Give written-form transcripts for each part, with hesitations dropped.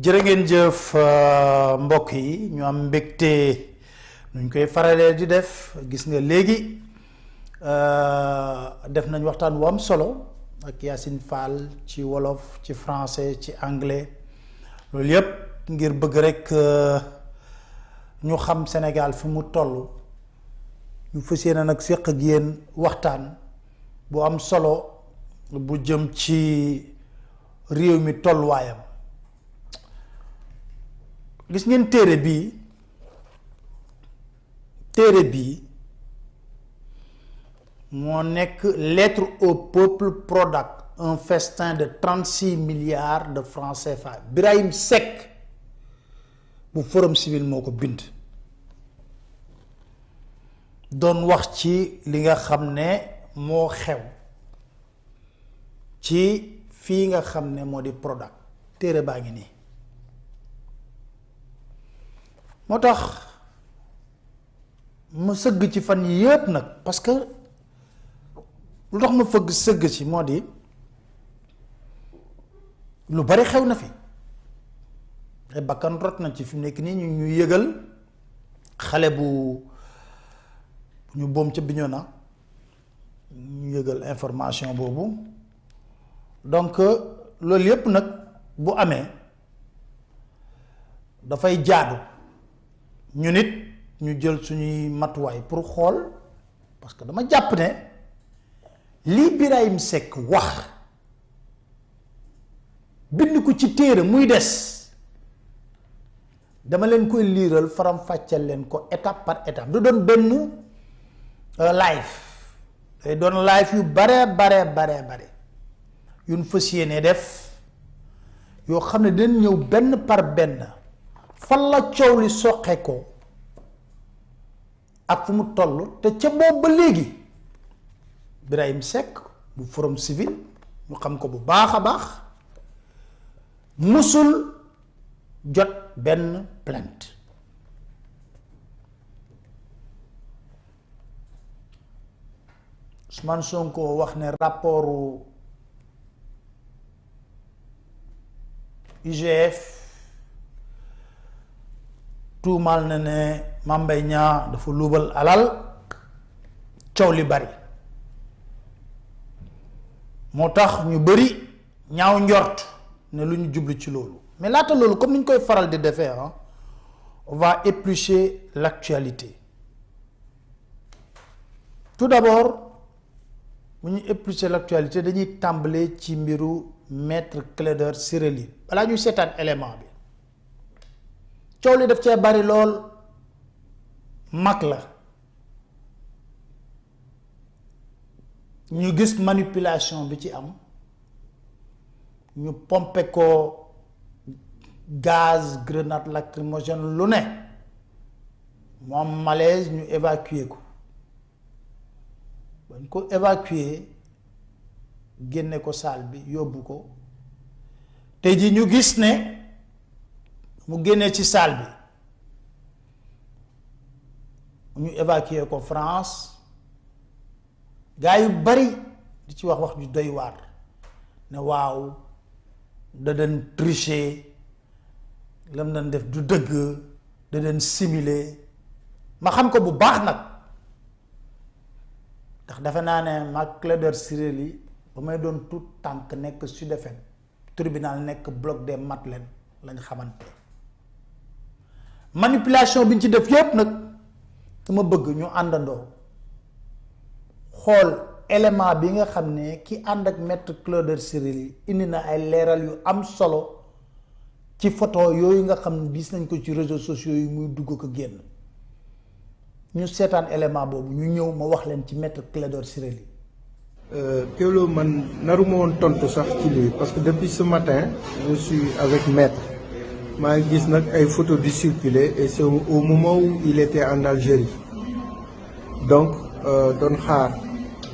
jërë ngeen jëf mbokk yi ñu am mbégte nuñ koy faralee di def gis nga léegi def nañ waxtaan wu am solo ak Yacine Fall ci wolof ci français ci anglais loolu yépp ngir bëgg rek ñu xam Sénégal fi mu toll ñu fas yéene nag séq ak yéen waxtaan bu am solo bu jëm ci réew mi tolluwaayam gis ngeen téere bii moo nekk lettre au peuple Prodac un festin de 36 milliards de francs CFA Birahim Seck bu Forum Civil moo ko bind doon wax ci li nga xam ne moo xew ci fii nga xam ne moo di Prodac téere baa ngi nii moo tax ma sëgg ci fan yi yépp nag parce que lu tax ma sëgg ci moo di lu bari xew na fi ay bakkan rot na ci fi mu nekk nii ñu yëgal xale bu ñu boom ca Bignona ñu yëgal information boobu donc loolu yépp nag bu amee dafay jaadu ñu nit ñu jël suñuy matuwaay pour xool parce que dama jàpp ne lii Birahim Seck wax bind ko ci téere muy des dama leen koy liiral faram fàcceel leen ko étape par étape du doon benn live day doon live yu bare yuñ fas yéene def yoo xam ne dinañ ñëw benn par benn fan la coow li soqe ko ak fu mu toll te ca boobu ba léegi Birahim Seck bu Forum Civil ñu xam ko bu baax a baax musul jot benn plainte Ousmane Sonko wax ne rapportu IGF tuumaal na ne Mame Mbaye Niang dafa luubal alal coow li bari moo tax ñu bari ñaaw njort ne lu ñu jublu ci loolu mais laata loolu comme ni ñu koy faral di defee on va éplucher l'actualité tout d'abord bu ñu éplucher l'actualité dañuy tàmbalee ci mbiru maître Clédor Ciré Ly balaa ñuy seetaan élément bi coow li daf cee bari lool mag la ñu gis manipulation bi ci am ñu pompe ko gaz grenade lacrymogène lu ne mu am malaise ñu évacuer ko bañ ko évacuer génne ko salle bi yóbbu ko tey ji ñu gis ne mu génnee ci salle bi ñu évacuer ko France gaa yu bari di ci wax ju doy waar ne waaw da doon tricher lam doon def du dëgg da doon simuler ma xam ko bu baax nag ndax defe naa ne mag Clédor Ciré Ly ba may doon tout tànk nekk Sud FM tribunal nekk bloc des Madeleines lañ xamante manipulation bi ñu ci def yépp nag dama bëgg ñu àndandoo xool élément bi nga xam ne ki ànd ak maître Clédor Ciré Ly indi na ay leeral yu am solo ci photo yooyu nga xam ne gis nañ ko ci réseaux sociaux yi muy dugg ko génn ñu seetaan élément boobu ñu ñëw ma wax leen ci maître Clédor Ciré Ly. Kewlo man naruma woon tontu sax ci lii parce que depuis ce matin je suis avec maître maa ngi gis nag ay photos di circuler et c'est au moment où il était en Algérie donc doon xaar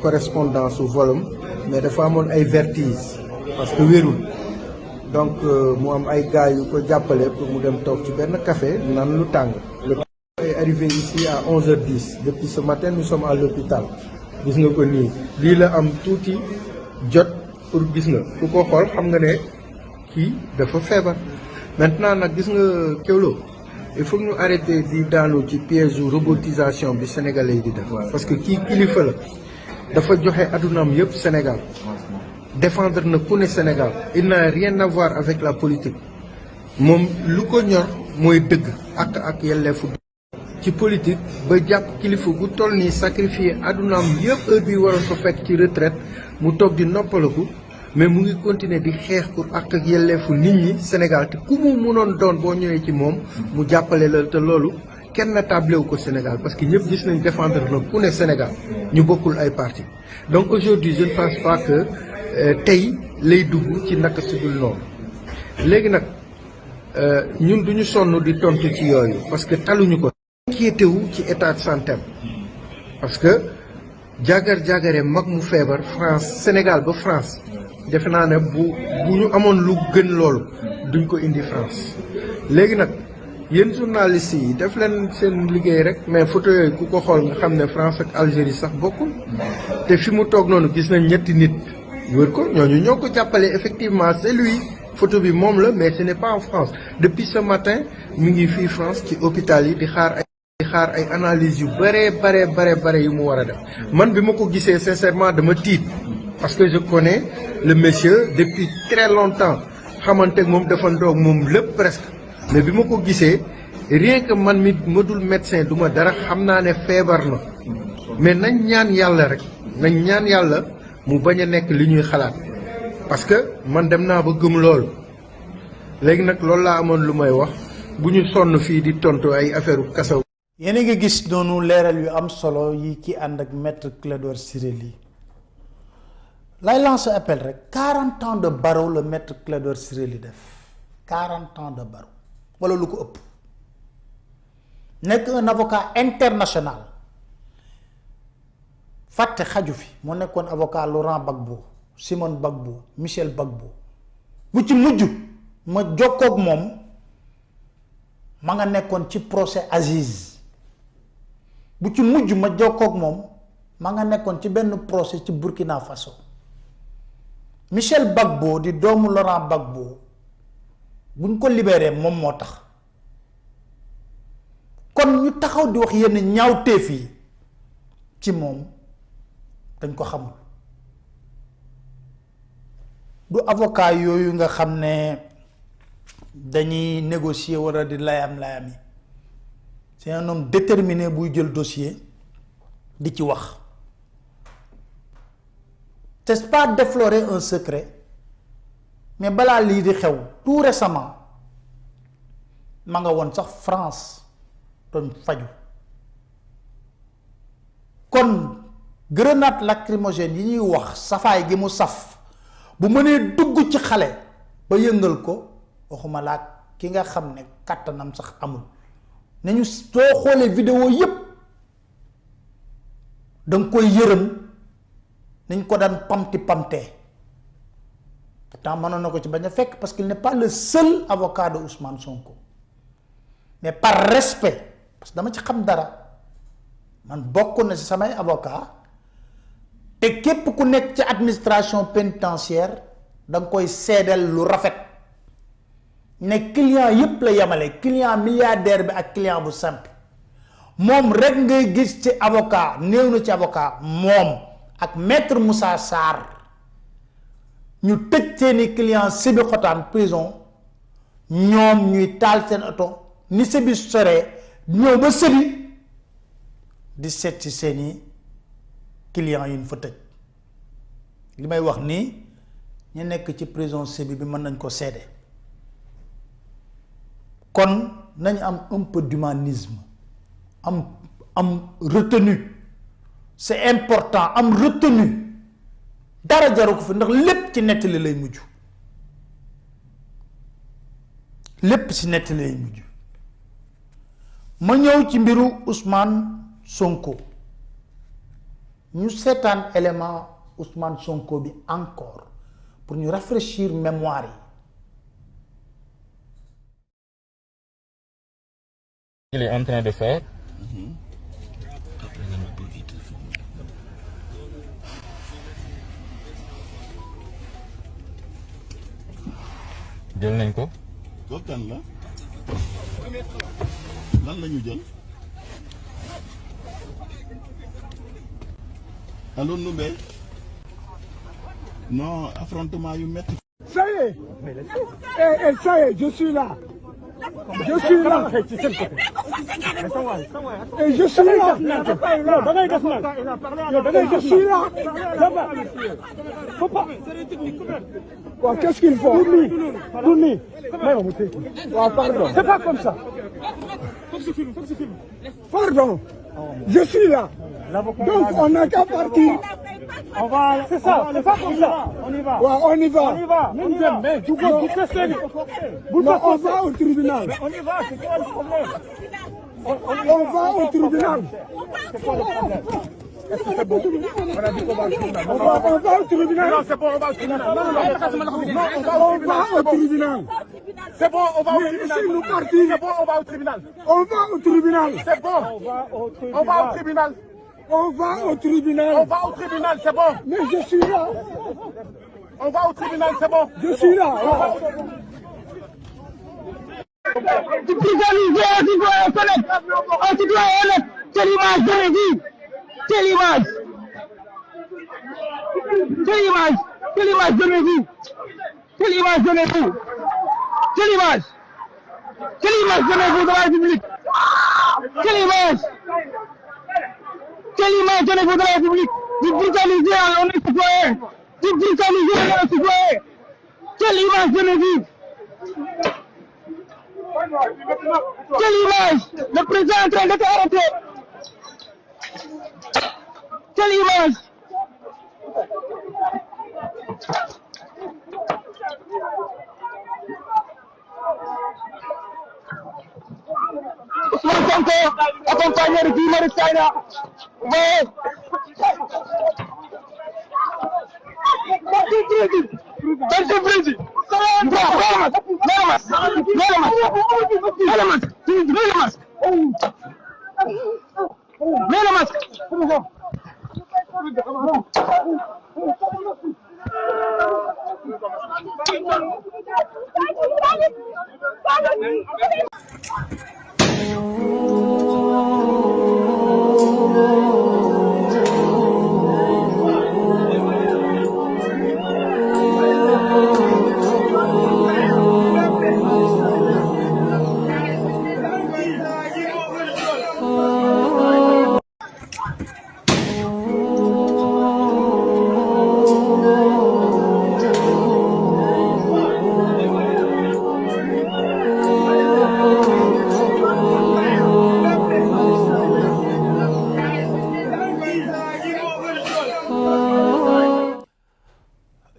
correspondance su volum mais dafa amoon ay vertiges parce que wérul donc mu am ay gars yu ko jàppale pour mu dem toog ci benn café naan lu tàng. Le est arrivé ici à 11h10 depuis ce matin nous sommes à l'hôpital gis nga ko nii lii la am tuuti jot pour gis nga ku ko xool xam nga ne kii dafa feebar maintenant nag gis nga Kewlo il faut ñu arrêter di daanu ci piège robotisation bi sénégalais yi di def parce que kii kilifa la dafa joxe adunaam yëpp Sénégal défendre na ku ne Sénégal il n'a rien à voir avec la politique moom lu ko ñor mooy dëgg ak yelleefu ci politique ba jàpp kilifa gu toll nii sacrifier adunaam yëpp heure bi waroon ko fekk ci retraite mu toog di noppalaku mais mu ngi continuer di xeex pour ak yelleefu nit ñi Sénégal te ku mu mënoon doon boo ñëwee ci moom mu jàppale la te loolu kenn na tablewu ko Sénégal parce que ñëpp gis nañ défendre na ku ne Sénégal ñu bokkul ay parti donc aujourd'hui je ne pense pas que tey lay dugg ci naka sudul noonu léegi nag ñun duñu sonn di tontu ci yooyu parce que taluñu ko inquiété wu ci état de santé parce que jagare mag mu feebar France Sénégal ba France defe naa ne bu ñu amoon lu gën loolu duñ ko indi France léegi nag yéen journalistes yi def leen seen liggéey rek mais photo yooyu ku ko xool nga xam ne France ak Algérie sax bokkul te fi mu toog noonu gis nañ ñetti nit wër ko ñooñu ñoo ko jàppale effectivement c'est lui photo bi moom la mais ce n'est pas en France depuis ce matin mi ngi fii France ci hôpital yi di xaar ay analyses yu bare yu mu war a def man bi ma ko gisee sincèrement dama tiit parce que je connais le monsieur depuis très longtemps xamante moom defandoo ak moom lépp presque mais bi ma ko gisee rien que man mi ma dul médecin du ma dara xam naa ne feebar na mais nañ ñaan yàlla rek nañ ñaan yàlla mu bañ a nekk li ñuy xalaat parce que man dem naa ba gëm loolu léegi nag loolu laa amoon lu may wax bu ñu sonn fii di tontu ay affaire u kasaw. yéen a ngi gis noonu leeral yu am solo yi ki ànd ak maître Clédor Ciré Ly lay lancer appel rek 40 ans de barreau le maître Clédor Ciré Ly def 40 ans de barreau wala lu ko ëpp nekk un avocat international fàtte xaju fi moo nekkoon avocat Laurent Gbagbo Simone Gbagbo Michel Gbagbo bu ci mujj ma jokkoog moom ma nga nekkoon ci procès Aziz bu ci mujj ma jokkoog moom ma nga nekkoon ci benn procès ci Burkina Faso Michel Gbagbo di doomu Laurent Gbagbo buñ ko libéré moom moo tax kon ñu taxaw di wax yenn ñaawteef yi ci moom dañ ko xamul du avocat yooyu nga xam ne dañuy négocier wala di layam yi c'est un homme déterminé buy jël dossier di ci wax c'est pas déflorer un secret mais balaa lii di xew tout récemment ma nga woon sax France doon faju kon grenade lacrymogène yi ñuy wax safaay gi mu saf bu mënee dugg ci xale ba yëngal ko waxuma laa ki nga xam ne kàttanam sax amul nañu soo xoolee vidéo yépp danga koy yërëm nañ ko daan pamtee pourtant mënoon na ko ci bañ a fekk parce qu'il n'est pas le seul avocat de Ousmane Sonko mais par respect parce que dama ci xam dara man bokk na ci samay avocat te képp ku nekk ci administration pénitentiaire da nga koy seedeel lu rafet ne client yépp la yemale client milliardaire bi ak client bu simple moom rek ngay gis ci avocat néew na ci avocat moom ak maître Moussa Sarr ñu tëj seeni client Sébi Xotaan prison ñoom ñuy taal seen oto ni Sébi soree ñëw ba Sébi di seet ci seeni client yi ñu fa tëj li may wax nii ñu nekk ci prison Sébi bi mën nañ ko seede kon nañ am un peu d'humanisme am retenue c'est important am retenue dara jaru ko fi ndax lépp ci nettali lay mujj lépp ci nettali lay mujj ma ñëw ci mbiru Ousmane Sonko ñu seetaan élément Ousmane Sonko bi encore pour ñu rafraîchir mémoire yi. Il est en train de faire. jël nañ ko. kooku kan la lan la ñu jël allo Ndoumbé non affrontement yu métti. Ça y est, ça y est, je suis là. Je suis là. Et je suis là. Je suis là. Faut pas. Qu'est-ce qu'il faut? Tourni. Pardon. C'est pas comme ça. Pardon. Je suis là. Donc on n'a qu'à partir. On va, c'est ça, c'est pas comme ça. On y va. Ouais, on y va. On y va. On va au tribunal. On y va, c'est quoi le problème? On va au tribunal. C'est quoi le problème? Est-ce que c'est bon? On a dit qu'on va au tribunal. On va au tribunal. Non, c'est bon, on va au tribunal. Non, on va au tribunal. C'est bon, on va au tribunal. C'est bon, on va au tribunal. On va au tribunal. C'est bon. On va au tribunal. On va au tribunal. On va au tribunal, c'est bon. Mais je suis là. On va au tribunal, c'est bon. Je suis là. Tu brutaliser un citoyen honnête, un citoyen honnête, c'est l'image de l'église, c'est l'image. C'est l'image, c'est l'image de l'église, c'est l'image de l'église, c'est l'image. C'est l'image de l'église de la République. C'est l'image. C'est l'image de l'église de la République. Tu brutaliser un citoyen, tu brutaliser un citoyen, c'est l'image de l'église. Quelle image! Le président est en train d'être arrêté! Quelle image! Ousmane Sonko, accompagné de Guy Marius Sagna.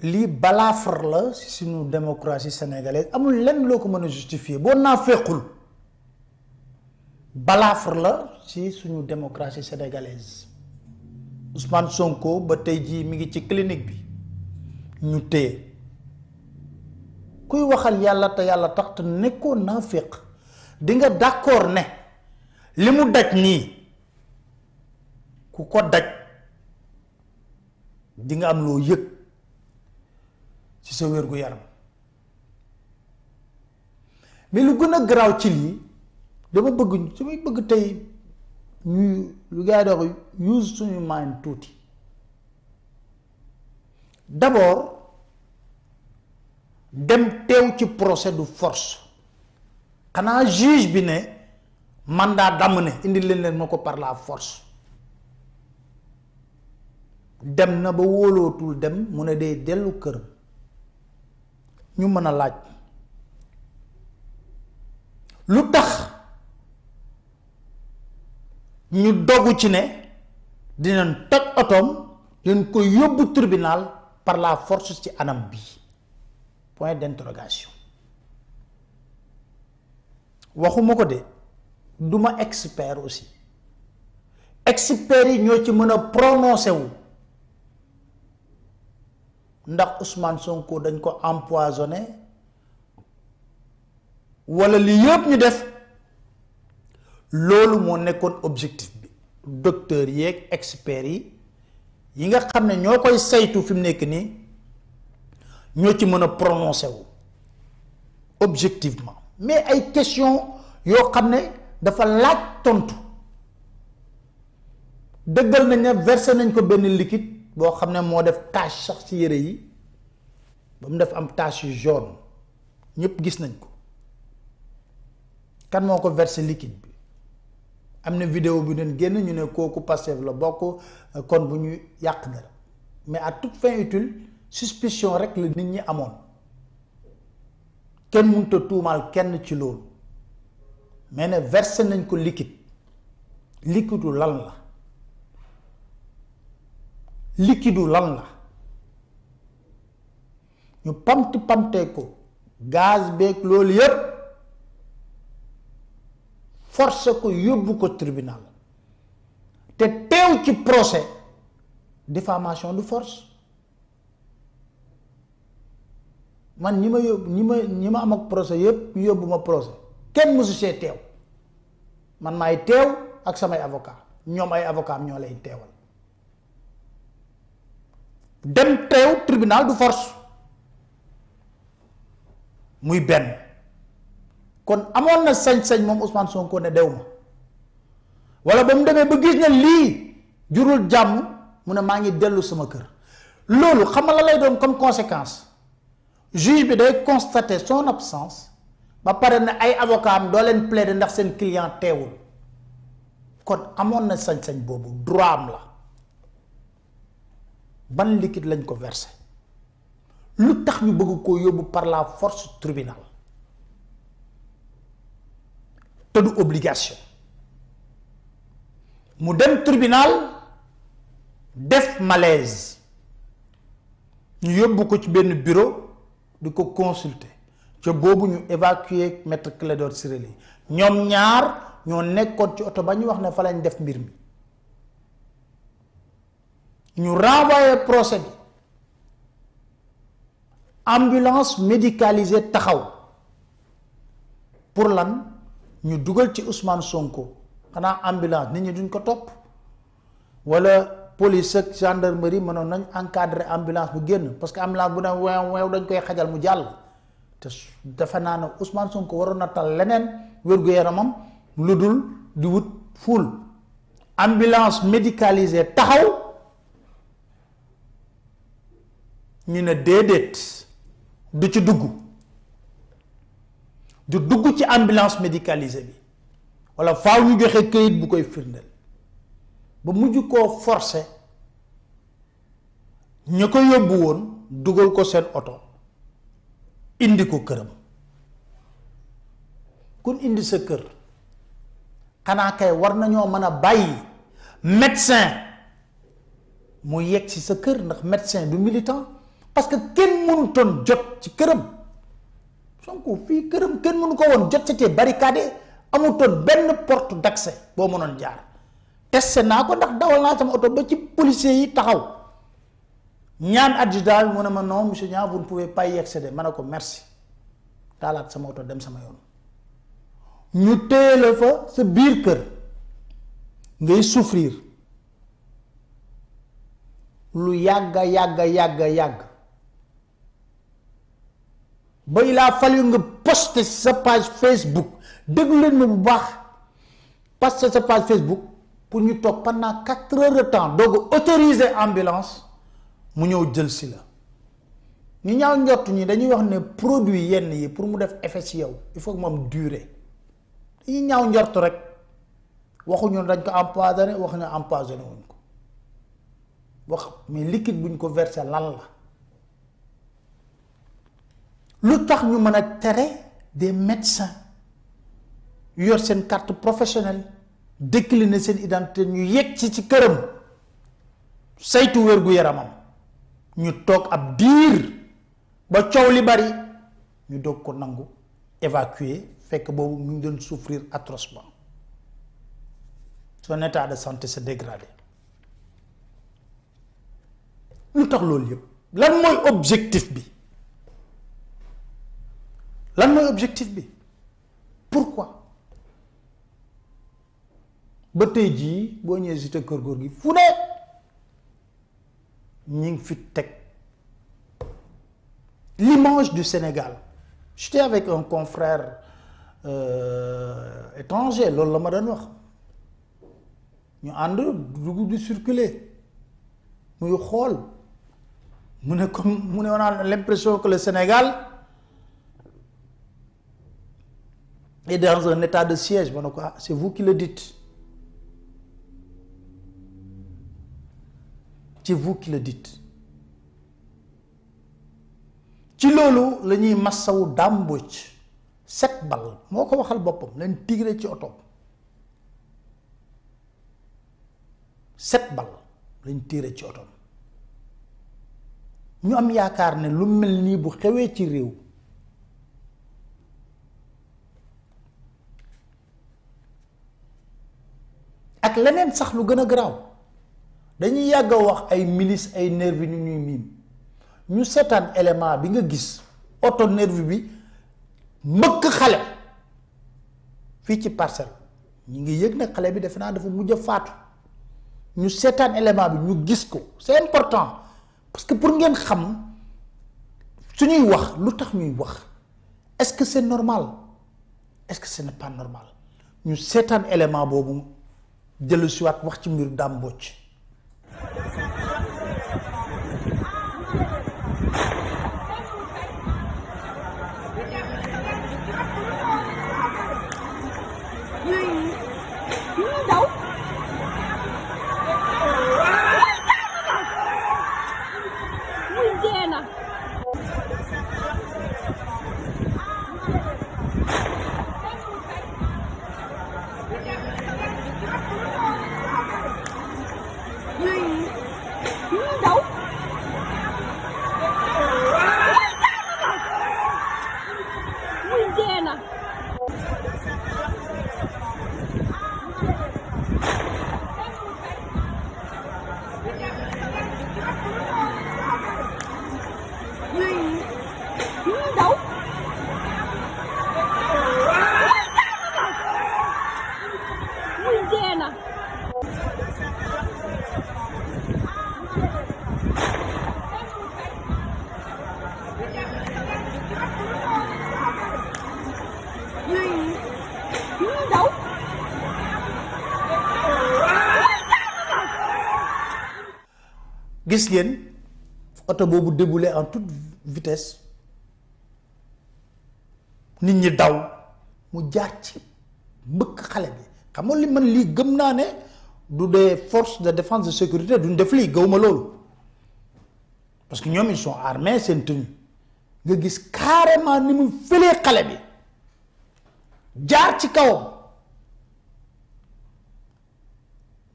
lii balafre la ci suñu démocratie sénégalaise amul lenn loo ko mën a justifier boo naa fekkul balafre la ci suñu démocratie sénégalaise Ousmane Sonko ba tey jii mi ngi ci clinique bi ñu téye kuy waxal yàlla te yàlla tax te nekkoon naa fekk di nga d'accord ne li mu daj nii ku ko daj di nga am loo yëg ci sa wér gu yaram mais lu gën a garaaw ci lii dama bëgg tey ñu lu gaa yi dox use suñu mind tuuti d'abord dem teew ci procès de force xanaa juge bi ne mandat d'amener indi leen ma ko par la force dem na ba wóolootul dem mu ne day dellu këram ñu mën a laaj lu tax ñu dogu ci ne dinañ toj otoom dinañ ko yóbbu tribunal par la force ci anam bi point d'interrogation waxuma ko de duma expert aussi experts yi ñoo ci mën a prononcé wu ndax Ousmane Sonko dañ ko empoisonné wala li yëpp ñu def loolu moo nekkoon objectif bi docteur yeeg experts yi nga xam ne ñoo koy saytu fi mu nekk nii ñoo ci mën a prononcé wu objectivement mais ay question yoo xam ne dafa laaj tontu dëggal nañ ne versé nañ ko benn liquide boo xam ne moo def tache sax ci yére yi ba mu def am tache yu jaune ñëpp gis nañ ko kan moo ko versé liquide bi am na vidéo bi doon génn ñu ne kooku Pastef la bokk kon bu ñu yàq dara mais à toute fin utile suspicion rek la nit ñi amoon kenn mënut a tuumaal kenn ci loolu mais ne versé nañ ko liquide liquide lan la liquide lan la ñu pamtee ko gaz beeg loolu yépp force ko yóbbu ko tribunal te teew ci procès diffamation de force man ñi ma am ak procès yépp yóbbu ma procès kenn mësu see teew man maay teew ak samay avocat ñoom ay avocat am ñoo lay teewal dem teew tribunal du force muy benn kon amoon na sañ-sañ moom Ousmane Sonko ne dew ma wala ba mu demee ba gis ne lii jurul jàmm mu ne maa ngi dellu sama kër loolu xam nga la lay doon comme conséquence juge bi day constater son absence ba pare ne ay avocat am doo leen plaider ndax seen client teewul kon amoon na sañ-sañ boobu droit am la ban liquide lañ ko versé lu tax ñu bëgg koo yóbbu par la force tribunal te du obligation mu dem tribunal def malaise ñu yóbbu ko ci benn bureau di ko consulter ca boobu ñu évacuer maître Clédor Ciré Ly ñoom ñaar ñoo nekkoon ci oto ba ñu wax ne fa lañ def mbir mi ñu renvoyer procès bi ambulance médicalisée taxaw pour lan ñu dugal ci Ousmane Sonko xanaa ambulance nit ñi duñ ko topp wala police ak gendarmerie mënoon nañ encadrer ambulance bu génn parce que ambulance bu ne weew dañ koy xajal mu jàll te dafa naa ne Ousmane Sonko waroon na tal leneen wér-gu-yaramam lu dul di wut ful ambulance médicalisée taxaw ñu ne déedéet du ci dugg du dugg ci ambulance médicalisée bi wala faaw ñu joxe këyit bu koy firndeel ba mujj koo forcé ñu ko yóbbu woon dugal ko seen oto indi ko këram kun indi sa kër xanaa kay war nañoo mën a bàyyi médecin mu yegg ci sa kër ndax médecin du militant parce que kenn mënutoon jot ci këram Sonko fii këram kenn mënu ko woon jot c'était barricadé amutoon benn porte d'accès boo mënoon jaar testé naa ko ndax dawal naa sama oto ba ci policiers yi taxaw ñaan adjudant mu ne ma non monsieur Niang vous ne pouvez pas y accéder ma ne ko merci taalaat sama oto dem sama yoon ñu téye la fa sa biir kër ngay souffrir lu yàgga yàgg ba il a fallu nga poster sa page Facebook déglu leen ma bu baax poster sa page Facebook pour ñu toog pendant 4 heures de temps doog a autoriser ambulance mu ñëw jël si la ñu ñaaw njott ñi dañuy wax ne produit yenn yi pour mu def effet ci yow il faut que moom durée dañuy ñaaw njort rek waxuñu dañ ko empoisonné waxuñu empoisonné wuñ ko wax mais liquide buñ ko versé lan la lu tax ñu mën a tere des médecins yu yor seen carte professionnelle décliner seen identité ñu yegg ci këram saytu wér-gu-yaramam ñu toog ab diir ba coow li bari ñu doog ko nangu évacuer fekk boobu mu ngi doon souffrir atrocement son état de santé se dégradé lu tax loolu yëpp lan mooy objectif bi lan mooy objectif bi pourquoi ba tey jii boo ñëwee cité kër góor gi fu ne ñi ngi fi teg l'image du Sénégal. J'étais avec un confrère étranger loolu la ma doon wax ñu ànd dugg di circuler muy xool mu ne comme mu ne on a l'impression que le Sénégal est dans un état de siège ma ne ko ah c'est vous qui le dites c'est vous qui le dites ci loolu la ñuy massawu dàmbuj 7 balles moo ko waxal boppam leen tigre ci oto 7 balles lañ tiire ci oto ñu am yaakaar ne lu mel nii bu xewee ci réew ak leneen sax lu gën a garaaw dañuy yàgg a wax ay milice ay nervi ñu ñuy miim ñu seetaan élément bi nga gis auto nervi bi mbëkk xale fii ci Parcelles ñu ngi yëg ne xale bi defe naa dafa mujj a faatu ñu seetaan élément bi ñu gis ko c'est important parce que pour ngeen xam suñuy wax lu tax ñuy wax est-ce que c'est normal est-ce que ce n'est pas normal ñu seetaan élément boobu jëlu siwaat wax ci mbir Dame Mbodj. gis ngeen auto boobu déboulé en toute vitesse nit ñi daw mu jaar ci mbëkk xale bi xam nga li man lii gëm naa ne du des forces de défense de sécurité duñ def lii gëwuma loolu parce que ñoom ils sont armés seen tenue nga gis carrément ni mu fëlee xale bi jaar ci kawam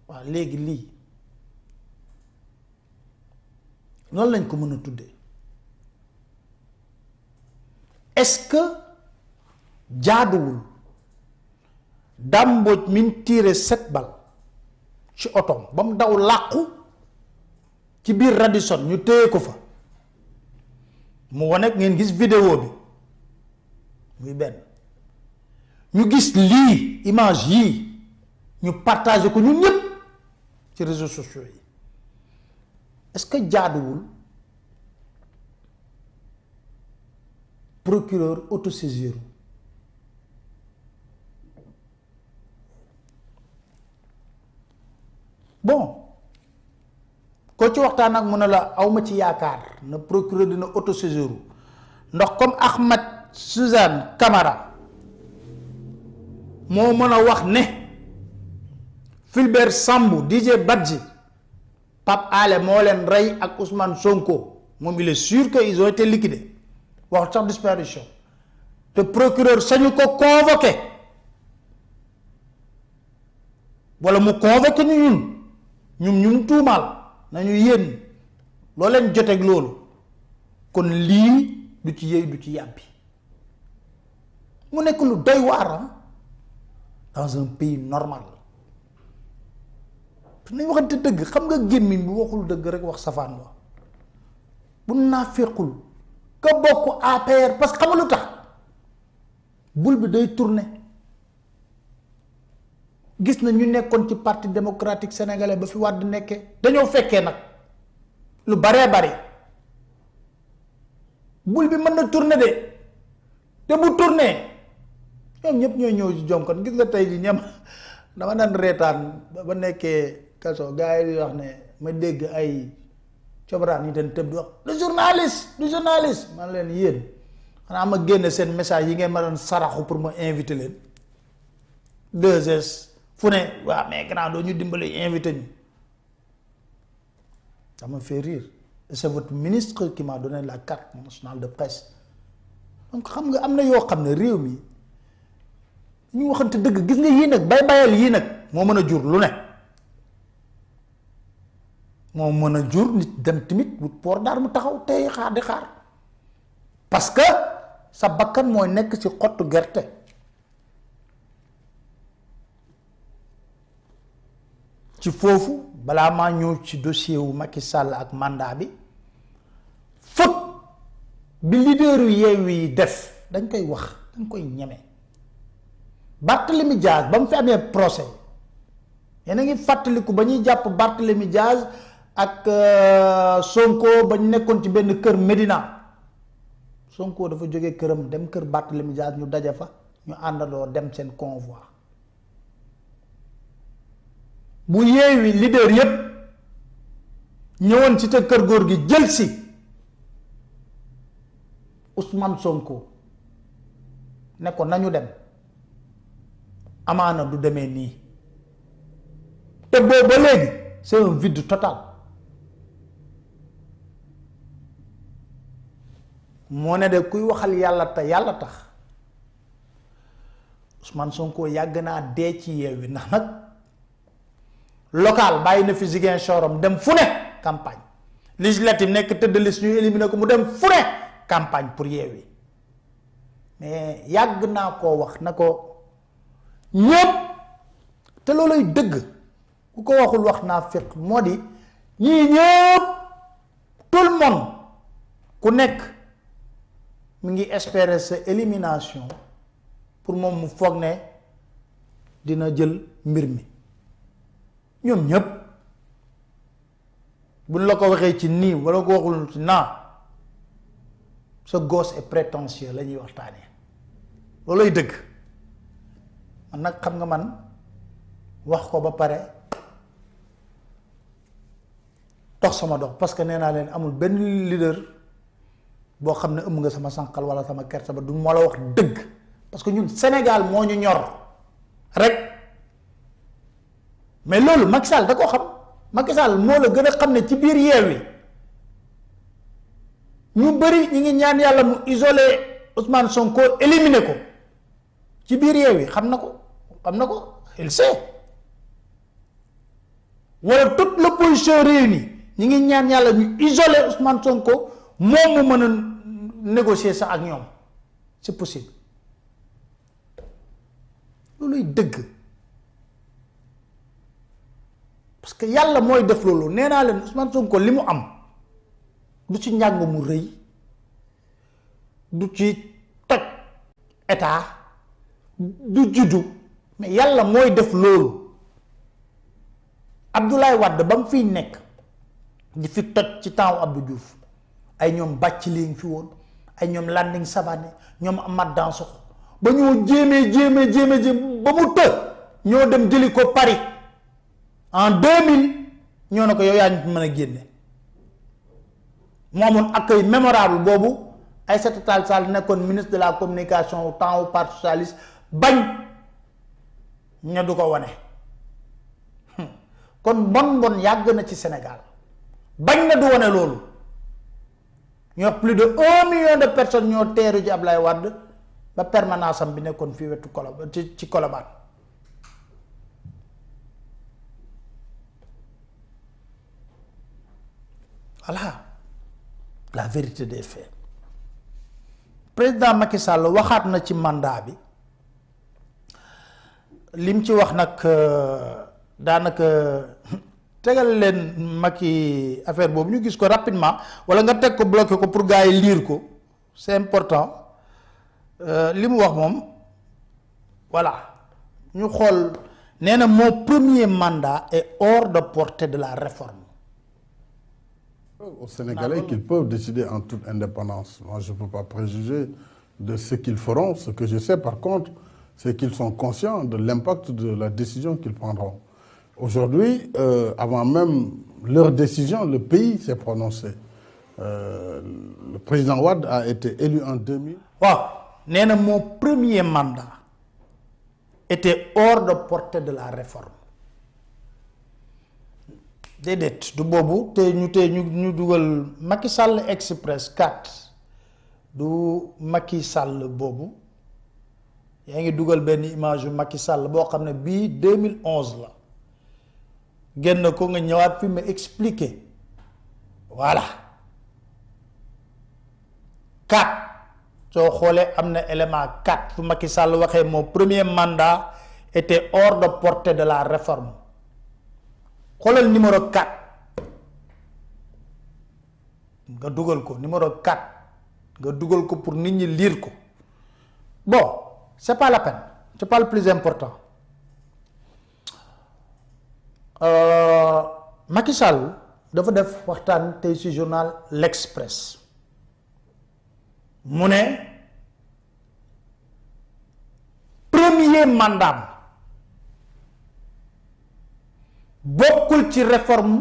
waaw léegi lii noonu lañ ko mën a tuddee est-ce que jaaduwul Dame Mbodj min tiré 7 balles ci otom ba mu daw làqu ci biir Radisson ñu téye ko fa mu wane ngeen gis vidéo bi muy benn ñu gis lii image yii ñu partagé ko ñun ñëpp ci réseaux sociaux yi est-ce que jaaduwul procureur autosaisir bon ko ci waxtaan ak mu ne la awma ci yaakaar na procureur dina autosaisir ndax comme Ahmed Suzanne Camara moo mën a wax ne Fulbert Sambou DJ Badji Pape Alé moo leen rey ak Ousmane Sonko moom il est sûr que ils ont été liquidés wax sax disparition te procureur sañu ko convoqué wala mu convoqué ñun tuumaal nañu yéen loo leen joteeg loolu kon lii du ci yëy du ci yàbbi mu nekk lu doy waar dans un pays normal nañ waxante dëgg xam nga gémmiñ bu waxul dëgg rek wax safaan wa bu naafequl ka bokk APR parce que xam nga lu tax bul bi day tourner gis na ñu nekkoon ci parti démocratique sénégalais ba fi Wàdd nekkee dañoo fekkee nag lu baree bari bul bi mën na tourner de te bu tourner ñoom ñëpp ñooy ñëw ci jonkoon gis nga tey ji ñam dama daan reetaan ba nekkee kaso gars yi di wax ne ma dégg ay cobraan yi den tëb di wax du journaliste man leen yéen xanaa ma génne seen message yi ngeen ma doon saraxu pour ma invité leen 2S fu ne waaw mais grand doo ñu dimbali invité ñu ça me fait rire et c'est votre ministre qui m'a donné la carte nationale de presse donc xam nga am na yoo xam ne réew mi ñu waxante dëgg gis nga yii nag bayal yii nag moo mën a jur lu ne moo mën a jur nit dem tamit wut port d'arme taxaw tey xaar di xaar parce que sa bakkan mooy nekk ci xottu gerte ci foofu balaa maa ñëw ci dossier wu Macky Sall ak mandat bi faute bi leaderu Yewwi def dañ koy wax dañ koy ñeme. Barthélémy Diaz ba mu fi amee procès yéen a ngi fàttaliku ba ñuy jàpp Barthélémy Diaz ak Sonko ba ñu nekkoon ci benn kër Médina Sonko dafa jóge këram dem kër Barthélémy Diaz ñu daje fa ñu àndandoo dem seen convoi bu Yewwi leader yépp ñëwoon ci te kër góor gi jël si Ousmane Sonko ne ko nañu dem amaana du demee nii te boobu ba léegi c'est un vide total moo ne de kuy waxal yàlla te yàlla tax Ousmane Sonko yàgg naa dee ci Yewwi ndax nag local bàyyi na fi Ziguinchor dem fu ne campagne législative nekk tëdd liste ñu éliminé ko mu dem fu ne campagne pour Yewwi mais yàgg naa koo wax na ko ñépp te looluy dëgg ku ko waxul wax naa féq moo di ñii ñépp tout le monde ku nekk mi ngi espérer sa élimination pour moom mu foog ne dina jël mbir mi ñoom ñépp buñ la ko waxee ci nii wala ko waxul ci naa sa gosse est prétentieux la ñuy waxtaanee looluy dëgg man nag xam nga man wax ko ba pare dox sama dox parce que nee naa leen amul benn leader boo xam ne ëmb nga sama sànqal wala sama kersa ba du moo la wax dëgg parce que ñun Sénégal moo ñu ñor rek mais loolu Macky Sall da koo xam Macky Sall moo la gën a xam ne ci biir Yewwi ñu bëri ñu ngi ñaan yàlla mu isolé Ousmane Sonko éliminé ko ci biir Yewwi xam na ko il sait wala toute l'opposition réunie ñi ngi ñaan yàlla ñu isoler Ousmane Sonko moom mu mën a négocier sax ak ñoom c'est possible looluy dëgg parce que yàlla mooy def loolu nee naa leen Ousmane Sonko li mu am du ci njàng mu rëy du ci toj état du juddu mais yàlla mooy def loolu Abdoulaye Wade ba mu fiy nekk di fi toj ci temps Abdou Diouf ay ñoom bàcc leen fi woon ay ñoom Landing Savané ñoom Amath Dansokho ba ñoo jéem ba mu të ñoo dem jëli ko Paris en 2000 ñoo ne ko yow yaa ñu fi mën a génne moo amoon accueil mémorable boobu Aïssata Tall Sall nekkoon ministre de la communication au temps au parti socialiste bañ ña du ko wane kon bon yàgg na ci Sénégal bañ na du wane loolu ñu wax plus de 1 million de personnes ñoo teeru ci Ablaye Wade ba permanence am bi nekkoon fii wetu ci Colobane voilà la vérité des faits président Macky Sall waxaat na ci mandat bi lim ci wax nag daanaka tegal leen Macky affaire boobu ñu gis ko rapidement wala nga teg ko bloqué ko pour gars yi lire ko c'est important li mu wax moom voilà ñu xool nee na mon premier mandat est hors de portée de la réforme. Aux Sénégalais qu'ils peuvent décider en toute indépendance. Moi, je ne peux pas préjuger de ce qu'ils feront. Ce que je sais, par contre, c'est qu'ils sont conscients de l'impact de la décision qu'ils prendront. Aujourd'hui, avant même leur décision, le pays s'est prononcé. Le président Wade a été élu en 2000. Wow. Néna, mon premier mandat était hors de portée de la réforme. Déedéet du boobu ñu dugal Macky Sall Express 4 du Macky Sall boobu yaa ngi dugal benn image yu Macky Sall boo xam ne bii 2011 la génn ko nga ñëwaat fi ma expliquer voilà 4 soo xoolee am na élément 4 fu Macky Sall waxee mon premier mandat était hors de portée de la réforme xoolal numéro 4 nga dugal ko numéro 4 nga dugal ko pour nit ñi lire ko bon c'est pas la peine, c'est pas le plus important. Macky Sall dafa def waxtaan tey ci journal L'Express mu ne premier mandat bokkul ci réforme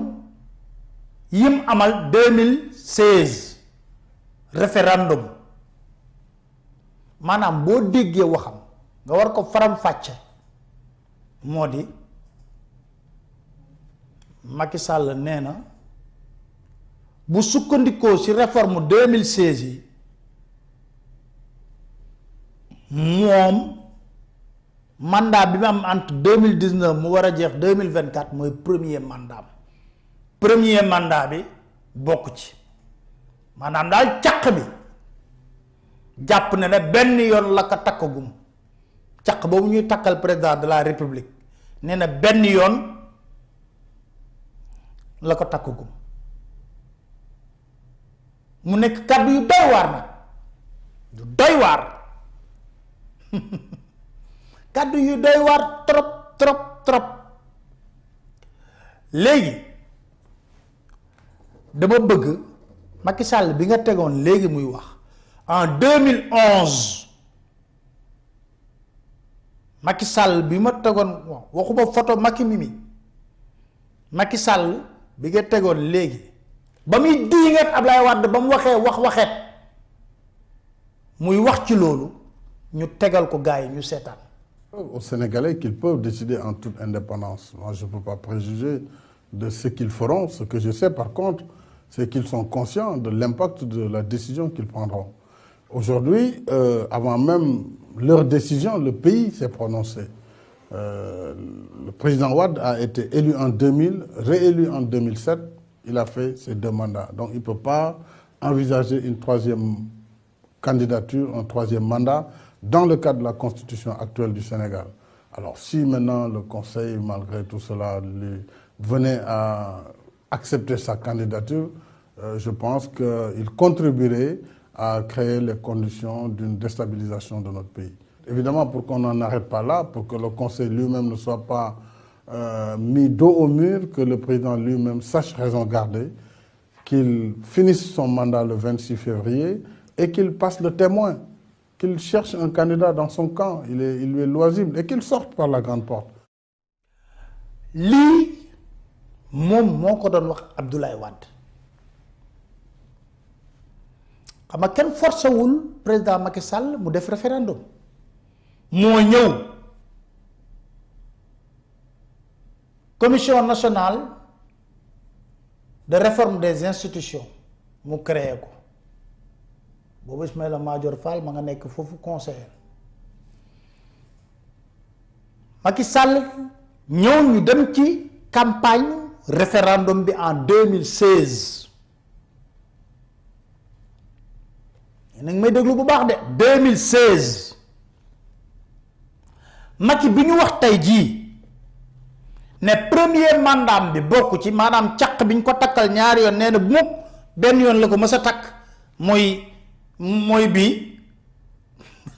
yim amal 2016 référendum maanaam boo déggee waxam nga war ko faram fàcce moo di Macky Sall nee na bu sukkandikoo ci réforme 2016 yi moom mandat bi mu am entre 2019 mu war a jeex 2024 mooy premier mandat bi bokk ci maanaam daal caq bi jàpp ne ne benn yoon la ko takkagum caq boobu ñuy takkal président de la république nee na benn yoon la ko takkagum mu nekk kàddu yu doy waar nag yu doy waar kàddu yu doy waar trop léegi dama bëgg Macky Sall bi nga tegoon léegi muy wax en 2011 Macky Sall bi ma tegoon waxuma photo Macky Mimi Macky Sall bi nga tegoon léegi ba muy diingat Ablaye Wade ba mu waxee waxeet muy wax ci loolu ñu tegal ko gars yi ñu seetaan. Aux Sénégalais qu'ils peuvent décider en toute indépendance. Moi, je ne peux pas préjuger de ce qu'ils feront. Ce que je sais par contre, c'est qu'ils sont conscients de l'impact de la décision qu'ils prendront. Aujourd'hui, avant même leur décision, le pays s'est prononcé. Le président Wade a été élu en 2000, réélu en 2007. Il a fait ses 2 mandats. Donc il ne peut pas envisager une 3e candidature, un 3e mandat dans le cadre de la constitution actuelle du Sénégal. Alors si maintenant le Conseil, malgré tout cela, venait à accepter sa candidature, je pense qu'il contribuerait à créer les conditions d'une déstabilisation de notre pays. Évidemment, pour qu'on n'en arrête pas là, pour que le Conseil lui-même ne soit pas mis dos au mur, que le président lui-même sache raison garder, qu'il finisse son mandat le 26 février et qu'il passe le témoin, qu'il cherche un candidat dans son camp, il lui est loisible, et qu'il sorte par la grande porte. Lii moom moo ko doon wax Abdoulaye Wade xam nga kenn forcé wul président Macky Sall mu def référendum moo ñëw commission nationale de réforme des institutions mu créé ko boobu Ismaïla Madior Fall ma nga nekk foofu conseiller Macky Sall ñëw ñu dem ci campagne référendum bi en 2016 nag may déglu bu baax de 2016 Macky bi ñu wax tey jii ne premier mandat bi bokk ci maanaam caq bi ñu ko takkal ñaari yoon nee na bu benn yoon la ko mës a takk mooy bii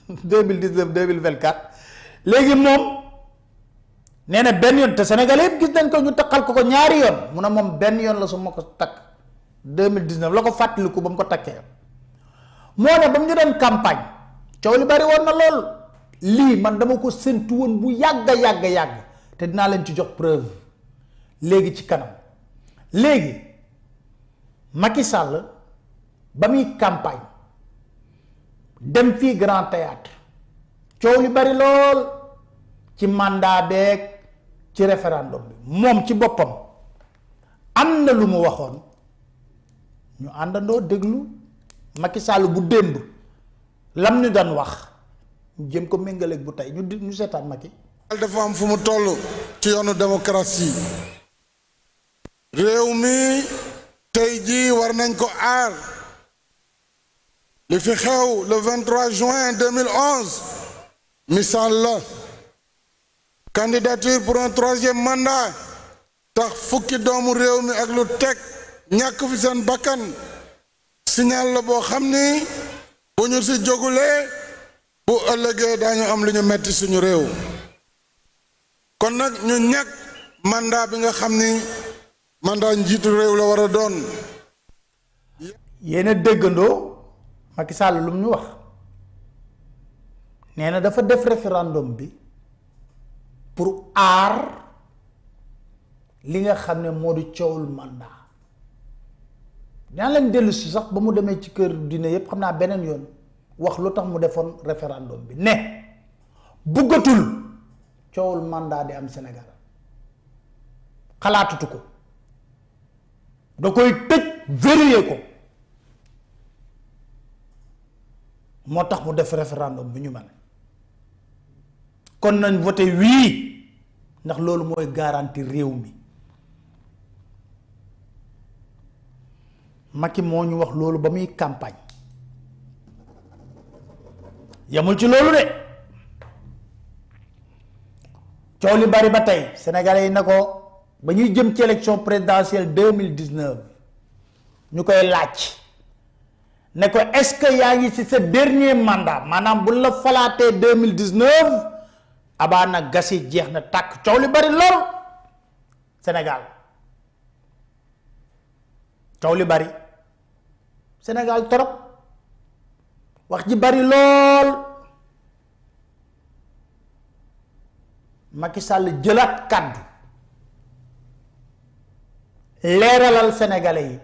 2019 2024 léegi moom nee na benn yoon te Sénégalais yëpp gis nañ ko ñu takkal ko ñaari yoon mu ne moom benn yoon la su ma ko takk 2019 la ko fàttaliku ba mu ko takkee moo ne ba mu ñu doon campagne coow li bari woon na lool lii man dama ko séntu woon bu yàgg te dinaa leen ci jox preuve léegi ci kanam léegi Macky Sall ba muy campagne dem fii Grand Théâtre coow li bari lool ci mandat beeg ci référendum bi moom ci boppam am na lu mu waxoon ñu àndandoo déglu Macky Sall bu démb lam ñu daan wax ñu jëm ko méngaleeg bu tey ñu seetaan Macky. dafa am fu mu toll ci yoonu démocratie réew mi tey jii war nañ ko aar li fi xew le 23 juin 2011 misaal la candidature pour un 3e mandat tax fukki doomu réew mi ak lu teg ñàkk fi seen bakkan signal la boo xam ni bu ñu si jógulee bu ëllëgee daañu am lu ñu metti suñu réew kon nag ñu ñàkk mandat bi nga xam ni mandat njiitu réew la war a doon. yéen a déggandoo Macky Sall lu mu ñu wax nee na dafa def référendum bi pour aar li nga xam ne moo di coowul mandat dina leen dellu si sax ba mu demee ci kër dina yépp xam naa beneen yoon wax lu tax mu defoon référendum bi ne bëggatul coowul mandat di am Sénégal xalaatutu ko da koy tëj verrouillé ko moo tax mu def référendum bi ñu mën kon nañ voté oui ndax loolu mooy garantie réew mi Macky moo ñu wax loolu ba muy campagne yamul ci loolu de coow li bari ba tey sénégalais yi na ko ba ñuy jëm ci élection présidentielle 2019 ñu koy laaj ne ko est-ce que yaa ngi ci sa dernier mandat maanaam bu la falaatee 2019 abaa na gasi jeex na tàkk coow li bari lool Sénégal coow li bari Sénégal torop wax ji bari lool Macky Sall jëlaat kàddu leeralal sénégalais yi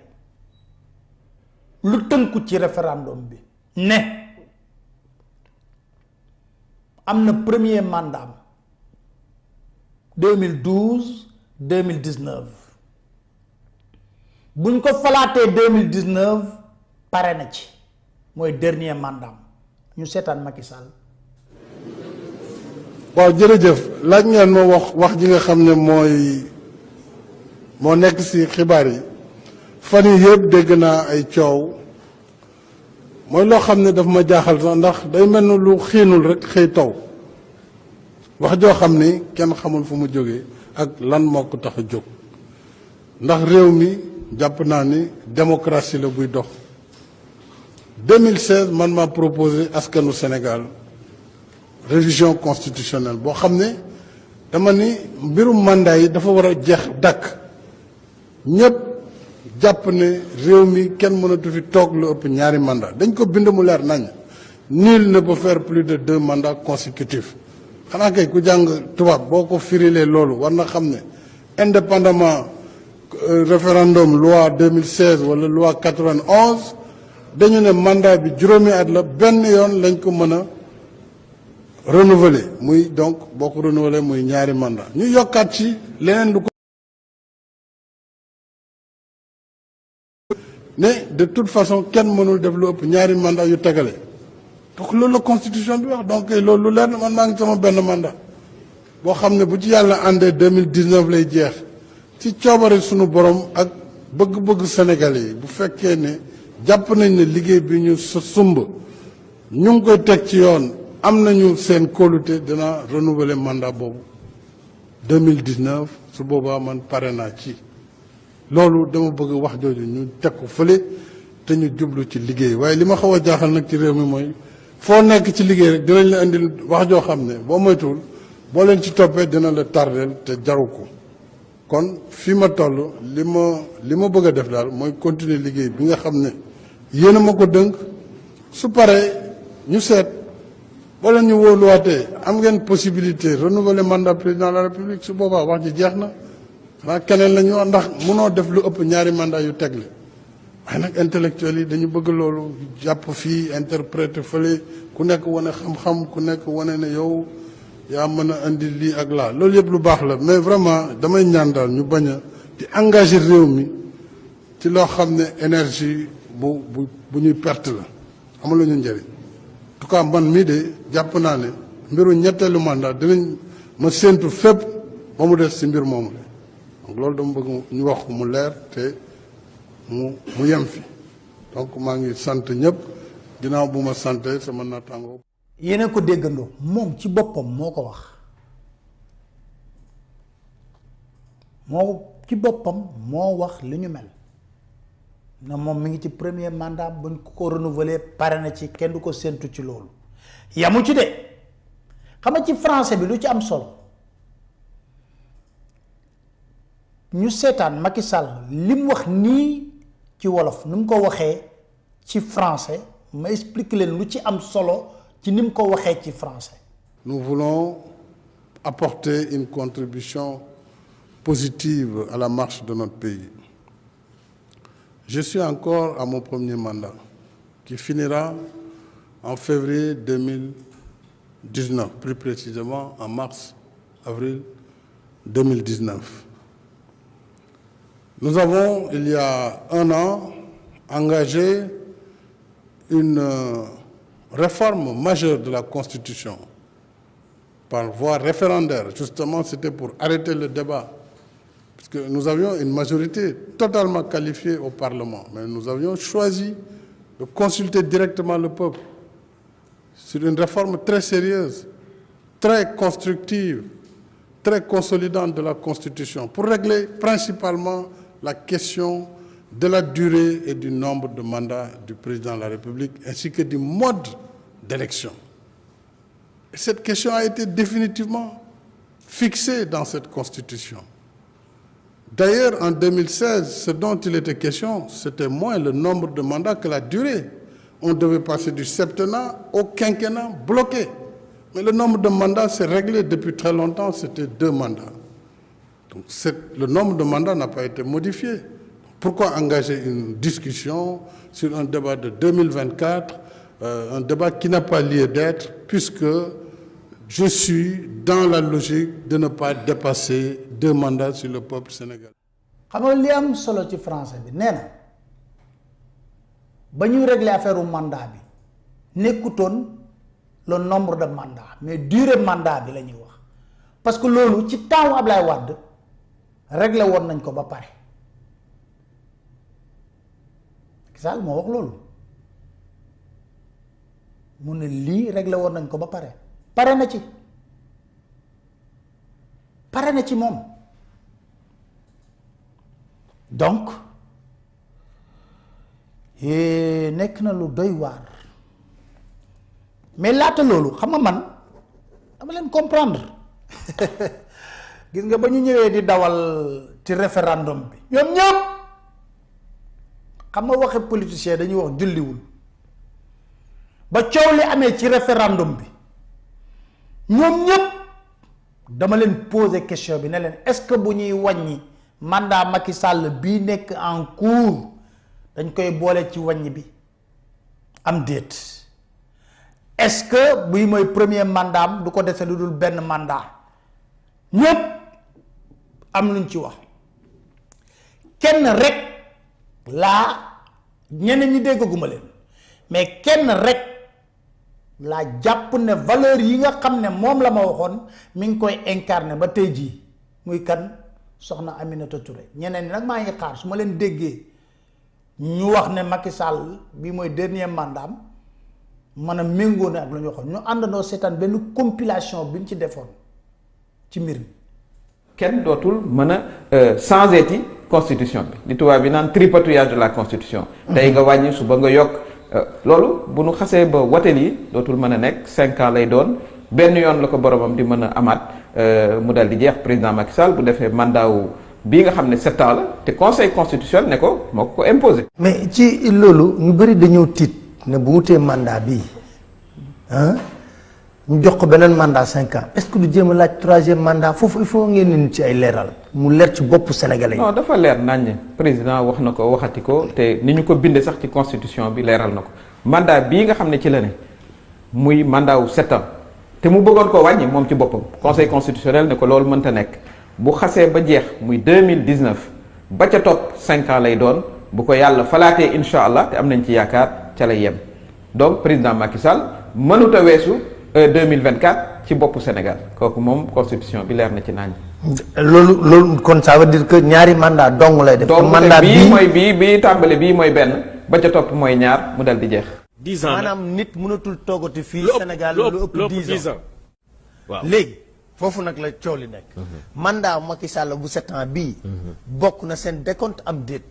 lu tënku ci référendum bi ne am na premier mandat 2012-2019 buñ ko falaatee 2019 pare na ci mooy dernier mandat ñu seetaan Macky Sall. waaw jërëjëf laaj ngeen ma wax ji nga xam ne moo nekk ci xibaar yi fan yi yëpp dégg naa ay coow mooy loo xam ne daf ma jaaxal sax ndax day mel ni lu xiinul rek xëy taw wax joo xam ni kenn xamul fu mu jógee ak lan moo ko tax a jóg ndax réew mi jàpp naa ni démocratie la buy dox 2016 man maa proposé askanu Sénégal révision constitutionnelle boo xam ne dama ni mbirum mandat yi dafa war a jeex dàkk ñëpp jàpp ne réew mi kenn mënatu fi toog lu ëpp ñaari mandat dañ ko bind mu leer nañ nul ne peut faire plus de 2 mandats consécutifs xanaa kay ku jàng tubaab boo ko firilee loolu war na xam ne indépendamment référendum loi 2016 wala loi 91 dañu ne mandat bi juróomi at la benn yoon lañ ko mën a renouveler muy donc boo ko renouveler muy ñaari mandat ñu yokkaat ci leneen lu ko ne de toute façon kenn mënul def lu ëpp ñaari mandat yu tegale donc loolu la constitution bi wax donc loolu lu leer na man maa ngi sama benn mandat boo xam ne bu ci yàlla àndee 2019 lay jeex ci coobare sunu borom ak bëgg-bëgg Sénégalais yi bu fekkee ne jàpp nañ ne liggéey bi ñu sumb ñu ngi koy teg ci yoon am nañu seen kóolute dina renouveler mandat boobu 2019 su boobaa man pare naa ci loolu dama bëgg wax jooju ñu teg ko fële te ñu jublu ci liggéey waaye li ma xaw a jaaxal nag ci réew mi mooy foo nekk ci liggéey rek dinañ la indil wax joo xam ne boo moytuwul boo leen ci toppee dina la tardeel te jaru ko kon fi ma toll li ma bëgg a def daal mooy continuer liggéey bi nga xam ne yéen a ma ko dënk su paree ñu seet boo leen ñu wóoluwaatee am ngeen possibilité renouveler mandat président de la république su boobaa wax ji jeex na xanaa keneen la ñu wax ndax mënoo def lu ëpp ñaari mandat yu tegle waaye nag intellectuels yi dañu bëgg loolu jàpp fii interpréter fële ku nekk wane xam-xam ku nekk wane ne yow yaa mën a indi lii ak laa loolu yëpp lu baax la mais vraiment damay ñaan daal ñu bañ a di engager réew mi ci loo xam ne énergie bu ñuy perte la amul ñu njëriñ en tout cas man mii de jàpp naa ne mbiru ñetteelu mandat dinañ ma séentu fépp ba mu des si mbir moomu la donc loolu dama bëgg ñu wax mu leer te mu yem fi donc maa ngi sant ñëpp ginnaaw bu ma sante sama naataango. yéen a ko déggandoo moom ci boppam moo ko wax moo ci boppam moo wax li ñu mel na moom mi ngi ci premier mandat buñ ko renouveler pare na ci kenn du ko séntu ci loolu yamu ci de xam nga ci français bi lu ci am solo ñu seetaan Macky Sall li mu wax nii ci wolof ni mu ko waxee ci français ma explique leen lu ci am solo ci ni mu ko waxee ci français. Nous voulons apporter une contribution positive à la marche de notre pays. Je suis encore à mon premier mandat, qui finira en février 2019, plus précisément en mars-avril 2019. Nous avons, il y a un an, engagé une réforme majeure de la Constitution par voie référendaire. Justement, c'était pour arrêter le débat. Parce que nous avions une majorité totalement qualifiée au Parlement, mais nous avions choisi de consulter directement le peuple sur une réforme très sérieuse, très constructive, très consolidante de la Constitution, pour régler principalement la question de la durée et du nombre de mandats du président de la République, ainsi que du mode d'élection. Et cette question a été définitivement fixée dans cette Constitution. D'ailleurs, en 2016, ce dont il était question, c'était moins le nombre de mandats que la durée. On devait passer du septennat au quinquennat bloqué. Mais le nombre de mandats s'est réglé depuis très longtemps, c'était 2 mandats. Donc le nombre de mandats n'a pas été modifié. Pourquoi engager une discussion sur un débat de 2024, un débat qui n'a pas lieu d'être, puisque je suis dans la logique de ne pas dépasser 2 mandats sur le peuple sénégalais. xam nga li am solo ci français bi nee na ba ñuy régler affaire mandat bi nekkutoon le nombre de mandats mais durée mandat bi la ñuy wax parce que loolu ci temps Ablaye Wade réglé woon nañ ko ba pare Sall moo wax loolu mu ne lii réglé woon nañ ko ba pare pare na ci moom donc nekk na lu doy waar mais laata loolu xam nga man dama leen comprendre gis nga ba ñu ñëwee di dawal ci référendum bi ñoom ñëpp xam nga waxe politicien dañuy wax julliwul ba coow li amee ci référendum bi ñoom ñëpp dama leen poser question bi ne leen est-ce que bu ñuy wàññi mandat Macky Sall bii nekk en cours dañ koy boole ci wàññi bi am déet est-ce que buy mooy premier mandat am du ko dese lu dul benn mandat ñëpp am luñ ci wax kenn rek laa ñeneen ñi déggaguma leen mais kenn rek laa jàpp ne valeur yi nga xam ne moom la ma waxoon mi ngi koy incarner ba tey jii muy kan soxna Aminata Touré ñeneen ñi nag maa ngi xaar su ma leen déggee ñu wax ne Macky Sall bi mooy dernier mandat am mën a méngoo ne ak la ñu waxoon ñu àndandoo seetaan benn compilation bi ñu ci defoon ci mbir mi. kenn dootul mën a changer ci constitution bi li tubaab bi naan tripatouillage de la constitution. tey nga wàññi suba nga yokk. loolu bu nu xasee ba wateel yi dootul mën a nekk 5 ans lay doon benn yoon la ko boromam di mën a amaat mu dal di jeex président Macky Sall bu defee mandat wu bii nga xam ne 7 ans la te conseil constitutionnel ne ko moo ko imposé. mais ci loolu ñu bëri dañoo tiit ne bu wutee mandat bii ñu jox ko beneen mandat 5 ans est-ce que du jéem a laaj 3e mandat foofu il faut ngeen indi ci ay leeral mu leer ci bopp sénégalais yi. non dafa leer naññ président wax na ko waxati ko te ni ñu ko bindee sax ci constitution bi leeral na ko mandat bii nga xam ne ci la ne muy mandat wu 7 ans te mu bëggoon ko wàññi moom ci boppam conseil constitutionnel ne ko loolu mënta nekk bu xasee ba jeex muy 2019 ba ca topp 5 ans lay doon bu ko yàlla falaatee incha allah te am nañ ci yaakaar ca lay yem donc président Macky Sall mënut a weesu 2024 ci boppu Sénégal kooku moom constitution bi leer na ci naañ. loolu kon ça veut dire que ñaari mandat dong lay def. mandat bii mooy bii tàmbale bii mooy benn ba ca topp mooy ñaar mu dal di jeex. 10 ans maanaam nit mënatul toogati fii Sénégal lu ëpp 10 ans waaw léegi foofu nag la coow li nekk. mandat Macky Sall bu 7 ans bii. bokk na seen décompte am déet.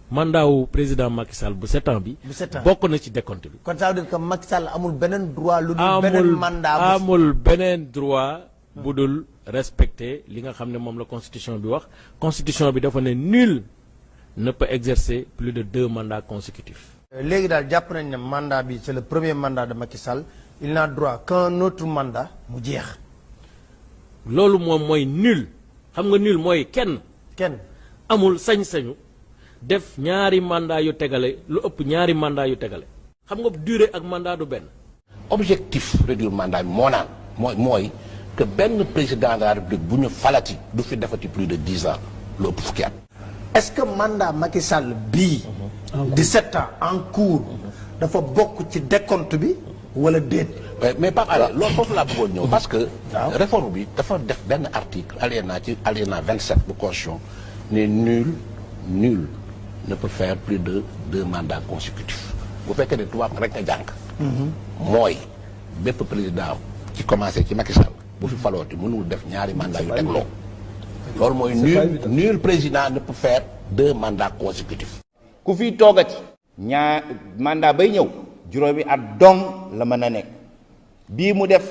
mandat wu président Macky Sall bu 7 ans bi. bu 7 ans bokk na ci décompte bi. kon ça veut dire que Macky Sall amul beneen droit. lu dul beneen mandat amul beneen droit. bu dul respecter li nga xam ne moom la constitution bi wax. constitution bi dafa ne nul ne peut exercer plus de 2 mandats consécutifs. léegi daal jàpp nañ ne mandat bi c'est le premier mandat de Macky Sall il n'a droit qu'un autre mandat mu jeex. loolu moom mooy nul xam nga nul mooy kenn amul sañ-sañu def ñaari mandat yu tegale lu ëpp ñaari mandat yu tegale xam nga durée ak mandat du benn. objectif réduire mandat bi moo naan mooy que benn président de la République bu ñu falati du fi defati plus de 10 ans lu ëpp fukki at. est-ce que mandat Macky Sall bii. 17 ans en cours. dafa bokk ci décompte bi wala déet. mais Pape Alé loolu foofu laa bëggoon ñëw parce que. réforme bi dafa def benn article alinéa 27 bu constitution ne nul ne peut faire plus de 2 mandats consécutifs bu fekkee ne tubaab rek nga jàng. mooy bépp président ci commencé ci Macky Sall bu fi falooti mënul def ñaari mandats yu tegloo. loolu mooy nul président ne peut faire 2 mandats consécutifs. ku fi toogati ñaar mandat bay ñëw juróomi at dong la mën a nekk bii mu def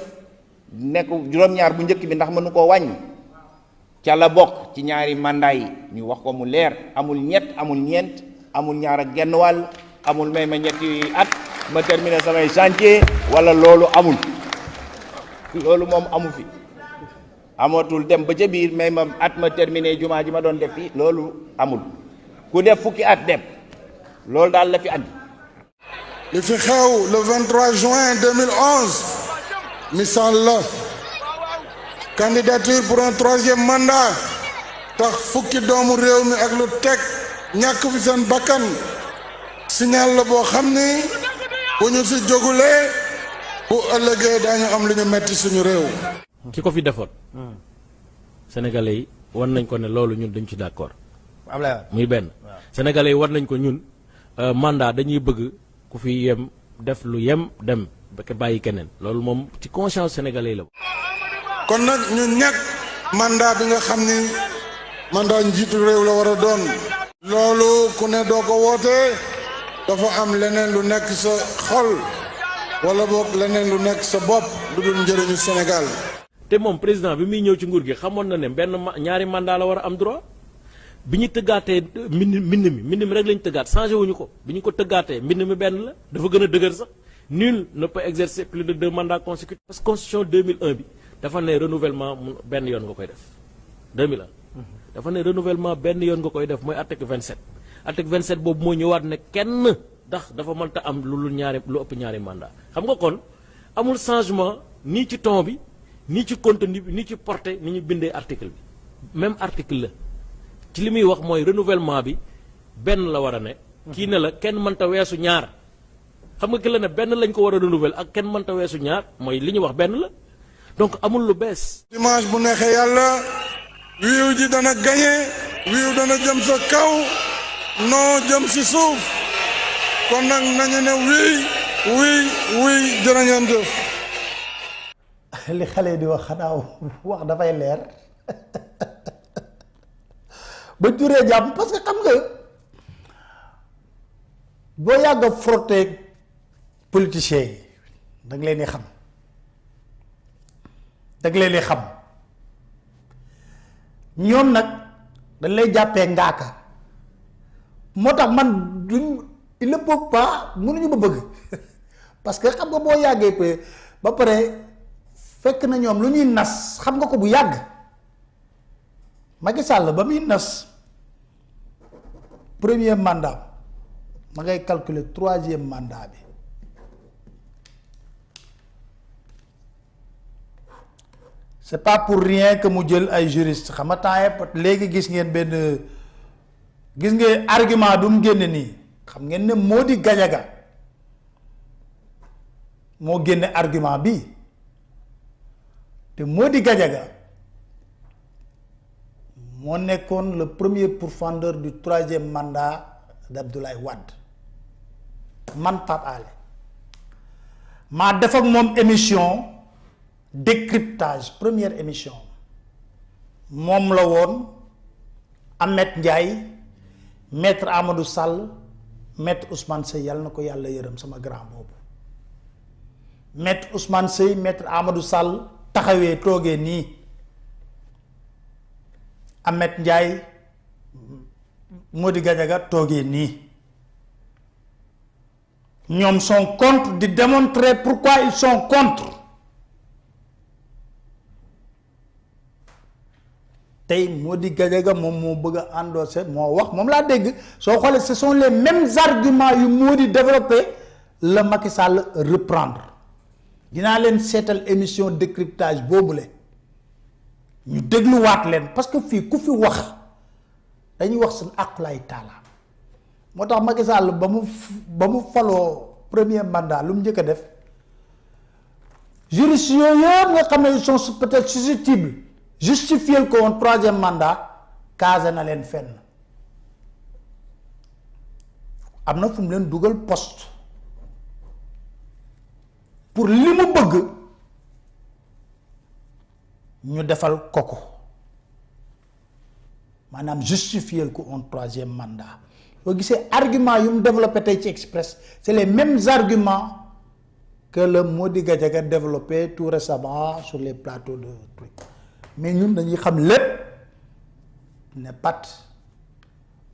nekk juróom-ñaar bu njëkk bi ndax mënu koo wàññi ca la bokk ci ñaari mandat yi ñu wax ko mu leer amul ñett amul ñeent amul ñaar ak genn wàll amul may ma ñetti at ma terminer samay chantier wala loolu amul loolu moom amu fi amatul dem ba ca biir may ma at ma terminer jumaa ji ma doon def fii loolu amul ku def fukki at dem loolu daal la fi andi. li fi xew le 23 juin 2011 misaal la candidature pour un 3e mandat tax fukki doomu réew mi ak lu teg ñàkk fi seen bakkan signal la boo xam ni bu ñu si jógulee bu ëllëgee daañu am lu ñu metti suñu réew. ki ko fi defoon. Sénégalais yi war nañ ko ne loolu ñun dañ ci d'accord. muy benn. Sénégalais yi war nañ ko ñun mandat dañuy bëgg ku fi yem def lu yem dem ba bàyyi keneen loolu moom ci conscience sénégalais la. kon nag ñu ñàkk mandat bi nga xam ni mandat njiitu réew la war a doon. loolu ku ne doo ko wootee dafa am leneen lu nekk sa xol wala boog leneen lu nekk sa bopp lu dul njëriñu Sénégal. te moom président bi muy ñëw ci nguur gi xamoon na ne ñaari mandat la war a am droit. bi ñu tëggaatee mbind mi rek lañu tëggaat changé wuñu ko bi ñu ko tëggaatee mbind mi benn la dafa gën a dëgër sax nul ne peut exercer plus de 2 mandats consécutifs. parce que constitution 2001 bi dafa ne renouvellement benn yoon nga koy def 2001. dafa ne renouvellement benn yoon nga koy def mooy article 27. article 27 boobu moo ñëwaat ne kenn ndax dafa mënta am lu ëpp ñaari mandat xam nga kon amul changement nii ci ton bi nii ci contenu bi nii ci portée ni ñu bindee article bi même article la. ci li muy wax mooy renouvellement bi benn la war a ne. kii ne la kenn mënta weesu ñaar xam nga ki la ne benn lañ ko war a renouveler ak kenn mënta weesu ñaar mooy li ñu wax benn la donc amul lu bees. dimanche bu neexee yàlla wiiw ji dana gañe wiiw dana jëm sa kaw noo jëm si suuf kon nag nañu ne wii jërë ngeen jëf. li xale di wax xanaa wax dafay leer. ba juree jàmm parce que xam nga boo yàgg a frotté politiciens yi da nga leen di xam ñoom nag dañ lay jàppee ngaaka moo tax man duñ il ne peut pas mënuñu ma bëgg parce que xam nga boo yàggee ba pare fekk na ñoom lu ñuy nas xam nga ko bu yàgg Macky Sall ba muy nas premier mandat ma ngay calculer 3e mandat bi c'est pas pour rien que mu jël ay juriste xam nga temps léegi gis ngeen argument du mu génne nii xam ngeen ne Mody Gadiaga moo génne argument bi te Mody Gadiaga moo nekkoon le premier pourfendeur du 3e mandat d'Abdoulaye Wade man Pape Alé maa def ak moom émission décryptage première émission moom la woon Ahmed Ndiaye maître Amadou Sall maître Ousmane Seye yàlla na ko yàlla yërëm sama grand boobu maître Ousmane Seye maître Amadou Sall taxawee toogee nii Ahmed Ndiaye Mody Gadiaga toogee nii ñoom sont contre di démontrer pourquoi ils sont contre tey Mody Gadiaga moom moo bëgg a endosser moo wax moom laa dégg soo xoolee ce sont les mêmes arguments yu Mody développé la Macky Sall reprendre dinaa leen seetal émission décryptage boobule ñu dégluwaat leen parce que fii ku fi wax dañuy wax suñu àqulaay taala moo tax Macky Sall ba mu faloo premier mandat lu mu njëkk a def juristes yooyu yëpp nga xam ne ils sont peut-être susceptibles justifier ko woon troisième mandat casé na leen fenn am na fu mu leen dugal poste pour li mu bëgg ñu defal koko maanaam justifier ko un troisième mandat soo gisee argument yu mu développé tey ci Express c'est les mêmes arguments que le Mody Gadiaga développé tout récemment sur les plateaux de trucs mais ñun dañuy xam lépp ne pat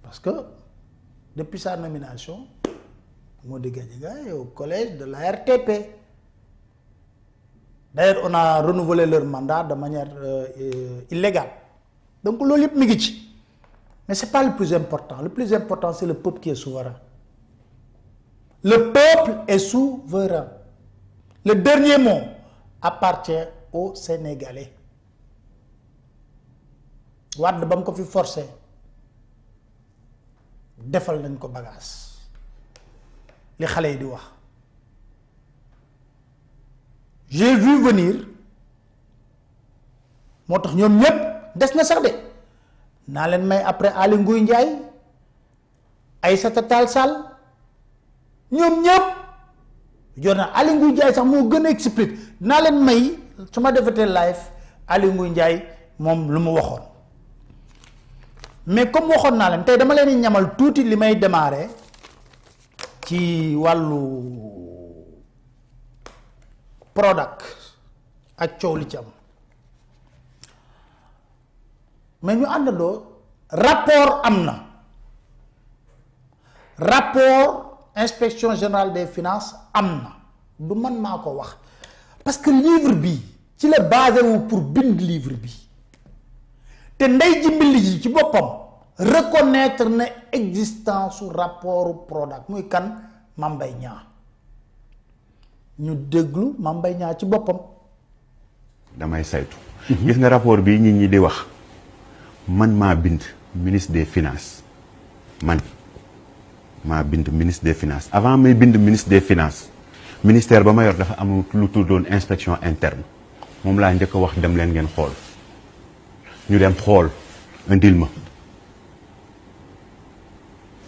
parce que depuis sa nomination Mody Gadiaga est au collège de la RTP. D'ailleurs on a renouvelé leur mandat de manière illégale donc loolu yëpp mi ngi ci mais c'est pas le plus important c'est le peuple qui est souverain le peuple est souverain le dernier mot appartient aux Sénégalais Wade ba mu ko fi forcé defal nañ ko bagage li xale yi di wax j'ai vu venir moo tax ñoom ñépp des na sax de naa leen may après Aly Ngouille Ndiaye Aïssata Tall Sall ñoom ñépp jot na Aly Ngouille Ndiaye sax moo gën a explique naa leen may su ma defatee live Aly Ngouille Ndiaye moom lu mu waxoon mais comme waxoon naa leen tey dama leen di ñamal tuuti li may démarrer ci wàllu Prodac ak coow li ci am mais ñu àndandoo rapport am na rapport inspection générale des finances am na du man maa ko wax parce que livre bi ci la basé wu pour bind livre bi te ndey ji mbill ji ci boppam reconnaître na existence su rapport Prodac muy kan Mame Mbaye Niang ñu déglu Mame Mbaye Niang ci boppam. damay saytu. gis nga rapport bi nit ñi di wax man maa bind ministre des finances man maa bind ministre des finances avant may bind ministre des finances ministère ba ma yor dafa am lu tuddoon inspection interne moom laa njëkk a wax dem leen ngeen xool ñu dem xool indil ma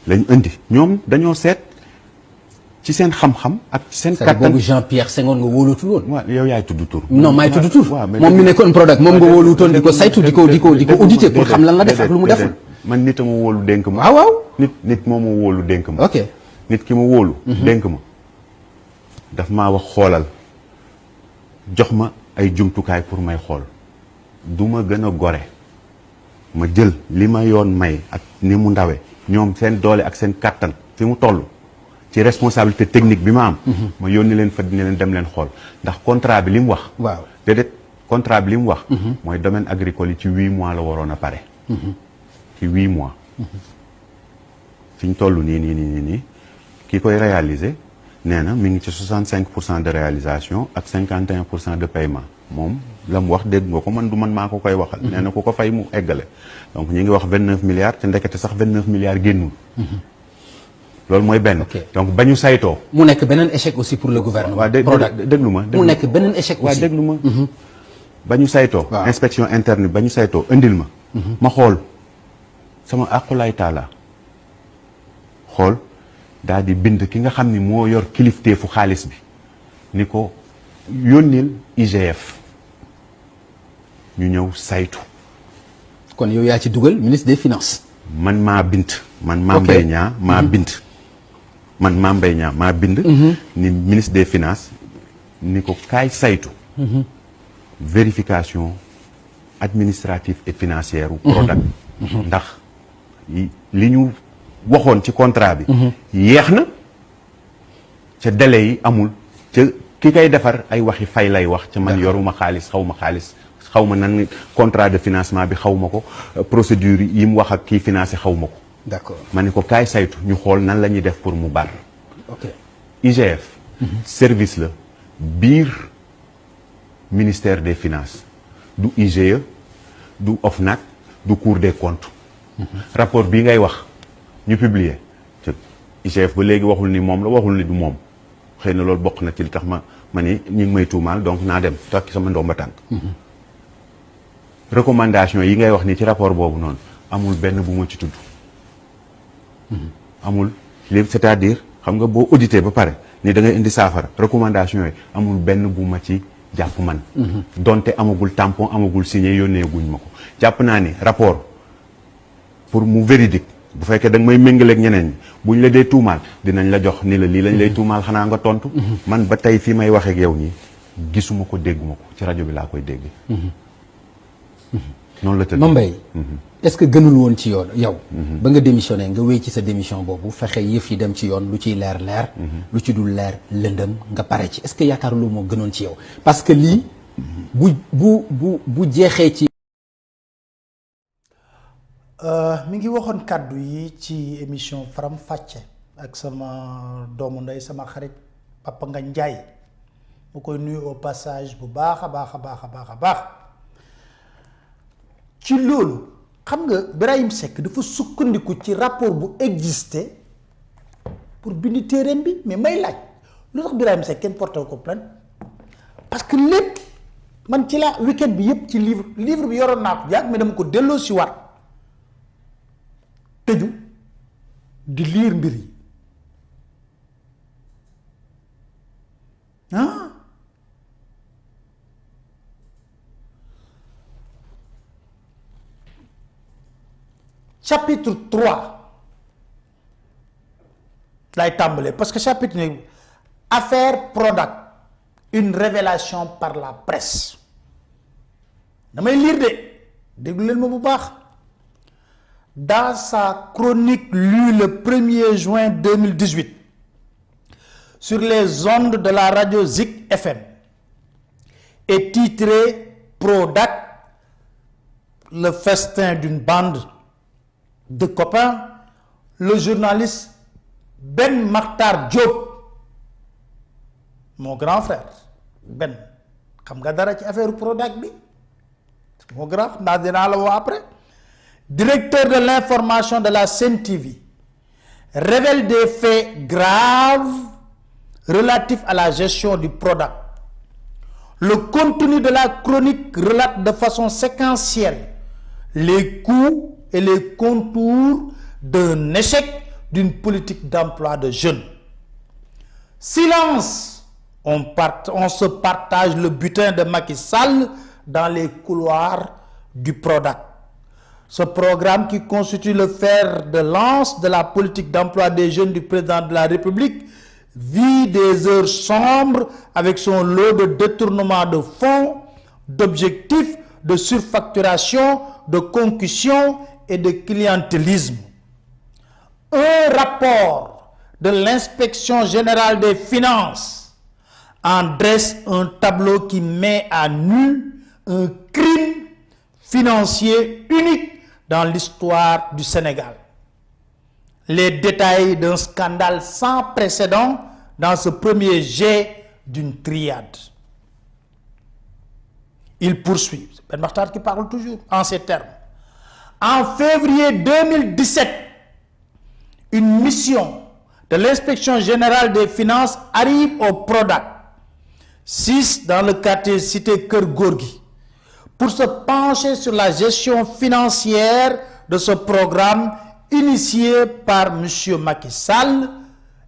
lañ indi ñoom dañoo seet. ci seen xam-xam ak seen kattan boobu Jean-Pierre Senghor nga wóolutul woon. waaw yow yaay tudd tur. non maay tudd tur. moom mi nekkoon Prodac moom nga wóolutoon di ko saytu di ko auditer pour xam lan la def ak lu mu deful. man nit a ma wóolu dénk ma. waaw waaw. nit moo ma wóolu dénk ma. ok nit ki ma wóolu. dénk ma daf maa wax xoolal jox ma ay jumtukaay pour may xool du ma gën a gore ma jël li ma yoon may ak ni mu ndawe ñoom seen doole ak seen kattan fi mu toll. ci responsabilité technique bi ma am. ma yónni leen fa dina leen dem leen xool ndax contrat bi li mu wax. waaw déedéet contrat bi li mu wax. mooy domaine agricole yi ci 8 mois la waroon a pare. ci 8 mois. fi ñu toll nii ki koy réaliser nee na mi ngi ci 65% de réalisation ak 51% de paiement moom la mu wax dégg nga ko man du man maa ko koy waxal. nee na ku ko fay mu eggale donc ñi ngi wax 29 milliards te ndekete sax 29 milliards génnul. loolu mooy benn. donc ba ñu saytoo. mu nekk beneen échec aussi pour le gouvernement. waaw déglu ma mu nekk beneen échec aussi. waaw déglu ma. ba ñu saytoo. inspection interne ba ñu saytoo indil ma. ma xool sama aqulaay taala xool daal di bind ki nga xam ni moo yor kilifteefu xaalis bi ni ko yónnil IGF ñu ñëw saytu. kon yow yaa ci dugal ministre des finances. man maa bint man Mame Mbaye Niang maa bint man Mame Mbaye Niang maa bind ni ministre des finances ni ko kaay saytu vérification administrative et financière u Prodac ndax li ñu waxoon ci contrat bi yeex na ca délai yi amul ca ki kay defar ay waxi fay lay wax ca man yoruma xaalis xaw ma nan contrat de financement bi xaw ma ko procédure yi mu wax ak kii financé xaw ma ko. d'accord ma ne ko kaay saytu ñu xool nan la ñuy def pour mu bar. ok IGF. service la biir ministère des finances du IGE du OFNAC du Cour des comptes. rapport bii ngay wax ñu publier te IGF ba léegi waxul ni moom la waxul ni du moom xëy na loolu bokk na ci li tax ma ni ñu ngi may tuumaal donc naa dem takki sama ndomba tànk. recommandation yi ngay wax ni ci rapport boobu noonu amul benn bu ma ci tudd. amul lépp c'est-à-dire xam nga boo audité ba pare ni da ngay indi saafara recommandation yi amul benn bu ma ci jàpp man. donte amagul tampon amagul signé yónnee guñ ma ko jàpp naa ni rapport pour mu véridique bu fekkee da nga may méngaleeg ñeneen ñi buñ la dee tuumaal dinañ la jox ni la lii lañ lay tuumaal xanaa nga tontu. man ba tey fii may waxee ak yow nii gisuma ko dégguma ko ci rajo bi laa koy dégg. noonu la tëdd. Mame Mbaye est-ce que gënul woon ci yoon yow. ba nga démissionné nga wéy ci sa démission boobu fexe yëf yi dem ci yoon lu ciy leer leer. lu ci dul leer lëndëm nga pare ci est-ce que yaakaaruloo moo gënoon ci yow parce que lii bu jeexee ci. mi ngi waxoon kàddu yi ci émission Faram Fàcce ak sama doomu ndey sama xarit Papa Ngagne Ndiaye mu koy nuyu au passage bu baax a baax. ci loolu xam nga Birahim Seck dafa sukkandiku ci rapport bu existé pour bindi téereem bi mais may laaj lu tax Birahim Seck kenn porté ko plainte parce que lépp man ci la week-end bi yëpp ci livre bi yoroon naa ko yàgg mais dama ko delloo si war tëju di lire mbir yi chapitre 3 lay tàmbalee parce que chapitre ne affaire Prodac une révélation par la presse damay lire de déglu leen ma bu baax dans sa chronique lue le 1er juin 2018 sur les ondes de la radio Zik FM et titrée Prodac le festin d'une bande de copains, le journaliste Ben Makhtar Diop, mon grand frère, Ben, xam nga dara ci affaire Prodac bi mon grand ndax dinaa la woo après, directeur de l'information de la Sen TV, révèle des faits graves relatifs à la gestion du Prodac. Le contenu de la chronique relate de façon séquentielle les coûts et les contours d'un échec d'une politique d'emploi de jeunes. Silence, on se partage le butin de Macky Sall dans les couloirs du Prodac. Ce programme qui constitue le fer de lance de la politique d'emploi des jeunes du président de la République vit des heures sombres avec son lot de détournement de fonds, d'objectifs, de surfacturation, de concussion et de clientélisme. Un rapport de l'inspection générale des finances en dresse un tableau qui met à nu un crime financier unique dans l'histoire du Sénégal. Les détails d'un scandale sans précédent dans ce premier jet d'une triade. Il poursuit, c'est Ben Makhtar qui parle toujours en ces termes. En février 2017, une mission de l'inspection générale des finances arrive au Prodac, 6 dans le quartier cité Keur Gorgui, pour se pencher sur la gestion financière de ce programme initié par M. Macky Sall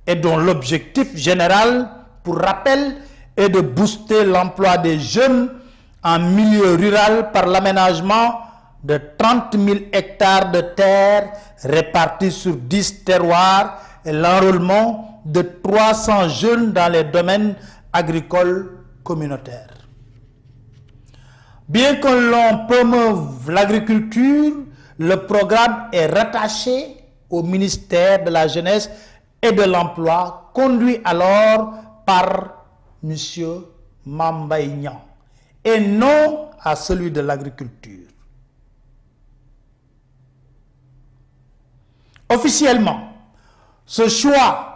et dont l'objectif général, pour rappel, est de booster l'emploi des jeunes en milieu rural par l'aménagement de 30 000 hectares de terre répartis sur 10 terroirs et l'enrôlement de 300 jeunes dans les domaines agricoles communautaires. Bien que l'on promeuve l'agriculture, le programme est rattaché au ministère de la Jeunesse et de l'Emploi, conduit alors par M. Mame Mbaye Niang, et non à celui de l'agriculture. Officiellement, ce choix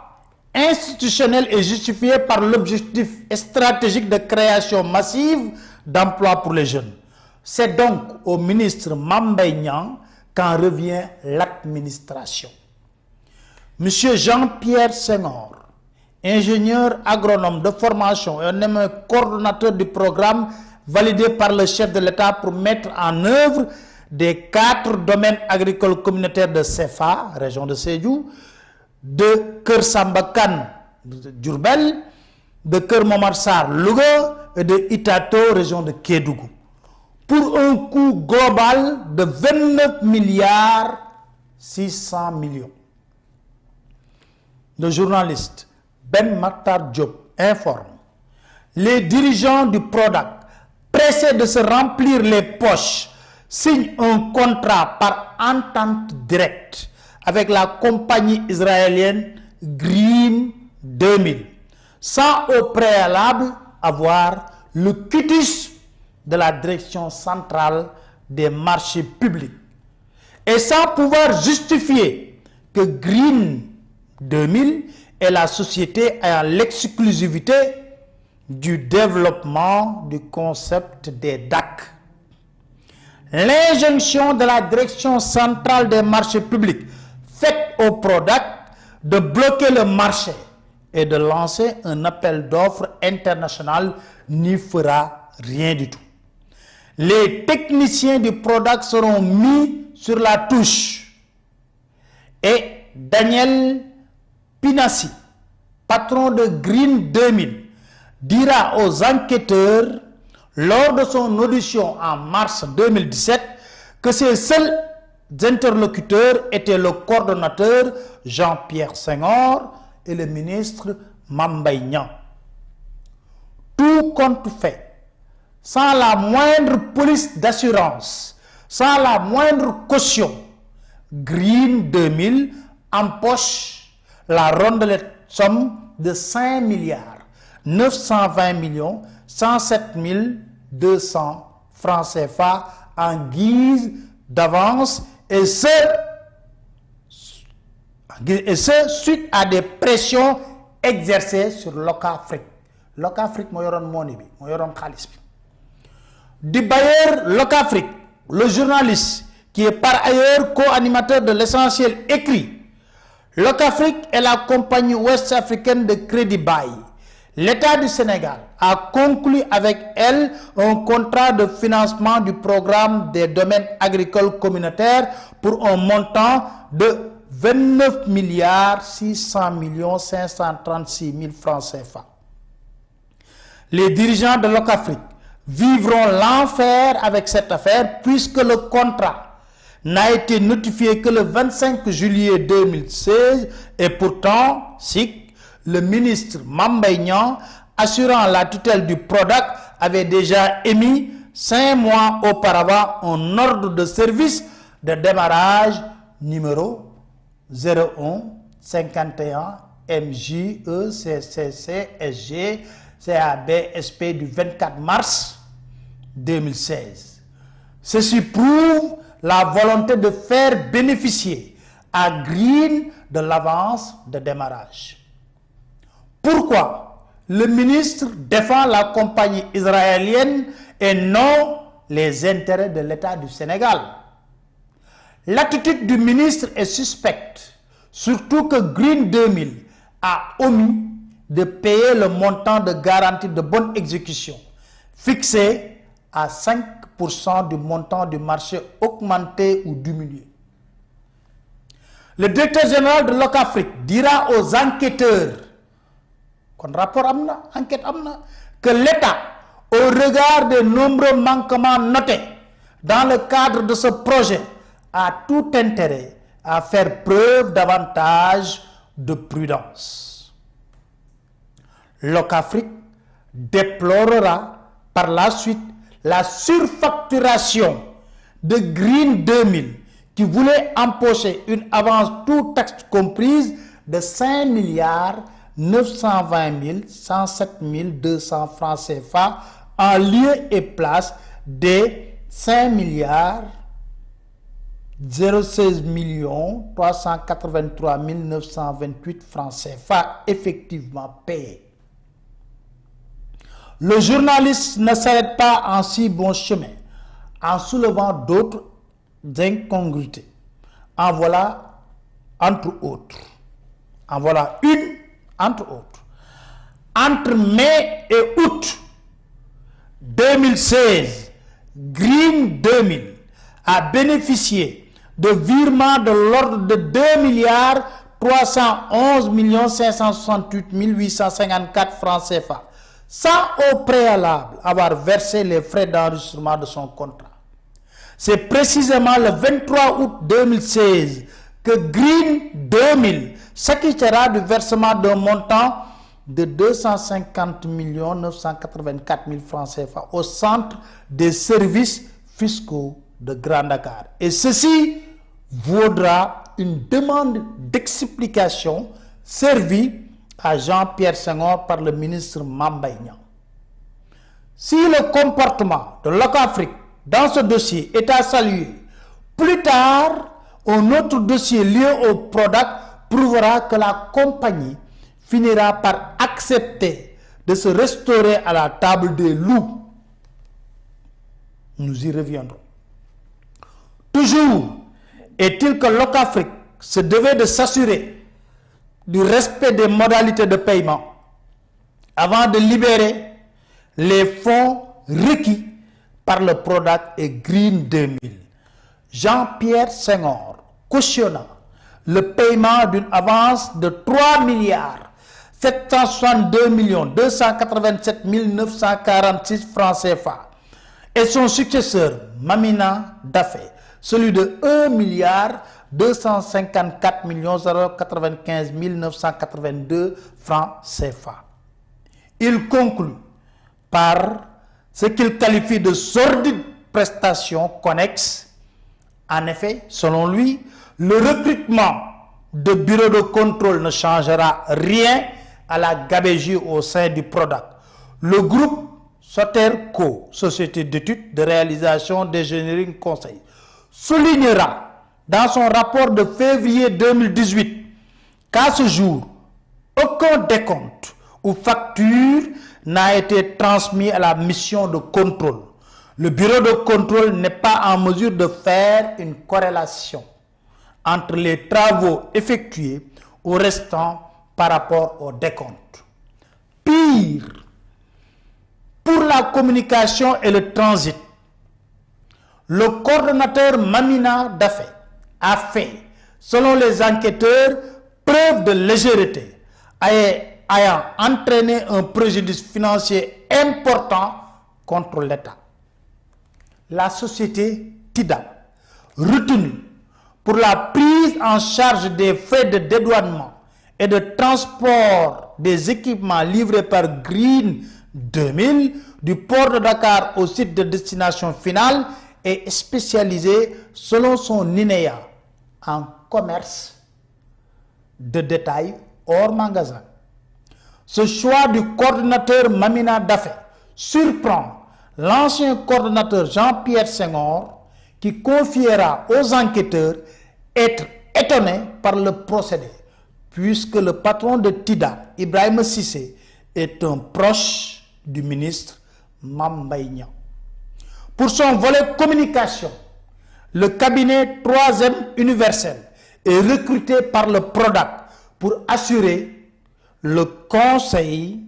institutionnel est justifié par l'objectif stratégique de création massive d'emplois pour les jeunes. C'est donc au ministre Mame Mbaye Niang qu'en revient l'administration. Monsieur Jean-Pierre Senghor, ingénieur agronome de formation et un coordonnateur du programme validé par le chef de l'État pour mettre en œuvre des 4 domaines agricoles communautaires de CFA, région de Sédhiou, de Keur Samba Kane, Diourbel, de Keur Momar Sarr, Louga, et de Itato, région de Kédougou, pour un coût global de 29 milliards 600 millions. Le journaliste Ben Matar Diop informe: les dirigeants du PRODAC, pressés de se remplir les poches, signent un contrat par entente directe avec la compagnie israélienne Green 2000, sans au préalable avoir le quitus de la direction centrale des marchés publics, et sans pouvoir justifier que Green 2000 est la société ayant l'exclusivité du développement du concept des DAC. L'injonction de la direction centrale des marchés publics faite au PRODAC de bloquer le marché et de lancer un appel d'offres international n'y fera rien du tout. Les techniciens du PRODAC seront mis sur la touche et Daniel Pinassi, patron de Green 2000, dira aux enquêteurs lors de son audition en mars 2017 que ses seuls interlocuteurs étaient le coordonnateur Jean-Pierre Senghor et le ministre Mame Mbaye Niang. Tout compte fait, sans la moindre police d'assurance, sans la moindre caution, Green 2000 empoche la rondelette somme de 5 milliards 920 107 200 francs CFA en guise d'avance, et ce suite à des pressions exercées sur Locafrique. Locafrique moo yoroon monnaie bi, moo yoroon xaalis bi. Du bailleur Locafrique, le journaliste qui est par ailleurs co-animateur de l'essentiel écrit: Locafrique est la compagnie ouest-africaine de crédit bail. L'État du Sénégal a conclu avec elle un contrat de financement du programme des domaines agricoles communautaires pour un montant de 29 milliards 600 millions 536 000 francs CFA. Les dirigeants de Locafrique vivront l'enfer avec cette affaire, puisque le contrat n'a été notifié que le 25 juillet 2016 et pourtant, le ministre Mame Mbaye Niang, assurant la tutelle du PRODAC, avait déjà émis 5 mois auparavant un ordre de service de démarrage numéro 01 51 MJECCCSG CABSP du 24 mars 2016. Ceci prouve la volonté de faire bénéficier à Green de l'avance de démarrage. Pourquoi le ministre défend la compagnie israélienne et non les intérêts de l'État du Sénégal? L'attitude du ministre est suspecte, surtout que Green 2000 a omis de payer le montant de garantie de bonne exécution, fixé à 5% du montant du marché augmenté ou diminué. Le directeur général de Locafrique dira aux enquêteurs, qu'on rapport amna, enquête amna, que l'État aurait regard des nombreux manquements notés dans le cadre de ce projet, a tout intérêt à faire preuve davantage de prudence. Locafrique déplorera par la suite la surfacturation de Green 2000 qui voulait empocher une avance tout taxe comprise de 5 920 107 200 francs CFA en lieu et place des 5 016 383 928 francs CFA effectivement payés. Le journaliste ne s'arrête pas en si bon chemin en soulevant d'autres incongruités. En voilà entre autres. En voilà une entre autres. Entre mai et août 2016, Green 2000 a bénéficié de virements de l'ordre de 2 311 568 854 francs CFA, sans au préalable avoir versé les frais d'enregistrement de son contrat. C'est précisément le 23 août 2016 que Green 2000 s'acquittera du versement d'un montant de 250 984 000 francs CFA au centre des services fiscaux de Grand Dakar. Et ceci vaudra une demande d'explication servie à Jean-Pierre Senghor par le ministre Mame Mbaye Niang. Si le comportement de Locafrique dans ce dossier est à saluer, plus tard, un autre dossier lié au Prodac prouvera que la compagnie finira par accepter de se restaurer à la table des loups. Nous y reviendrons. Toujours est-il que Locafrique se devait de s'assurer du respect des modalités de paiement avant de libérer les fonds requis par le Prodac et Green 2000. Jean-Pierre Senghor cautionna le paiement d'une avance de 3 762 287 946 francs CFA et son successeur Mamina Daffé celui de 1 254 095 982 francs CFA. Il conclut par ce qu'il qualifie de sordides prestations connexes. En effet, selon lui, le recrutement de bureaux de contrôle ne changera rien à la gabegie au sein du Prodac. Le groupe Soterco, société d'études de réalisation d'ingénierie conseil, soulignera dans son rapport de février 2018 qu'à ce jour, aucun décompte ou facture n'a été transmis à la mission de contrôle. Le bureau de contrôle n'est pas en mesure de faire une corrélation entre les travaux effectués au restant par rapport au décompte. Pire, pour la communication et le transit, le coordonnateur Mamina Daffé a fait, selon les enquêteurs, preuve de légèreté, ayant entraîné un préjudice financier important contre l'État. La société TIDA, retenue pour la prise en charge des frais de dédouanement et de transport des équipements livrés par Green 2000 du port de Dakar au site de destination finale, est spécialisée selon son INEA en commerce de détail hors magasin. Ce choix du coordonnateur Mamina Daffé surprend l'ancien coordonnateur Jean-Pierre Senghor qui confiera aux enquêteurs être étonné par le procédé puisque le patron de TIDA, Ibrahima Cissé, est un proche du ministre Mame Mbaye Niang. Pour son volet communication, le cabinet 3e universel est recruté par le Prodac pour assurer le conseil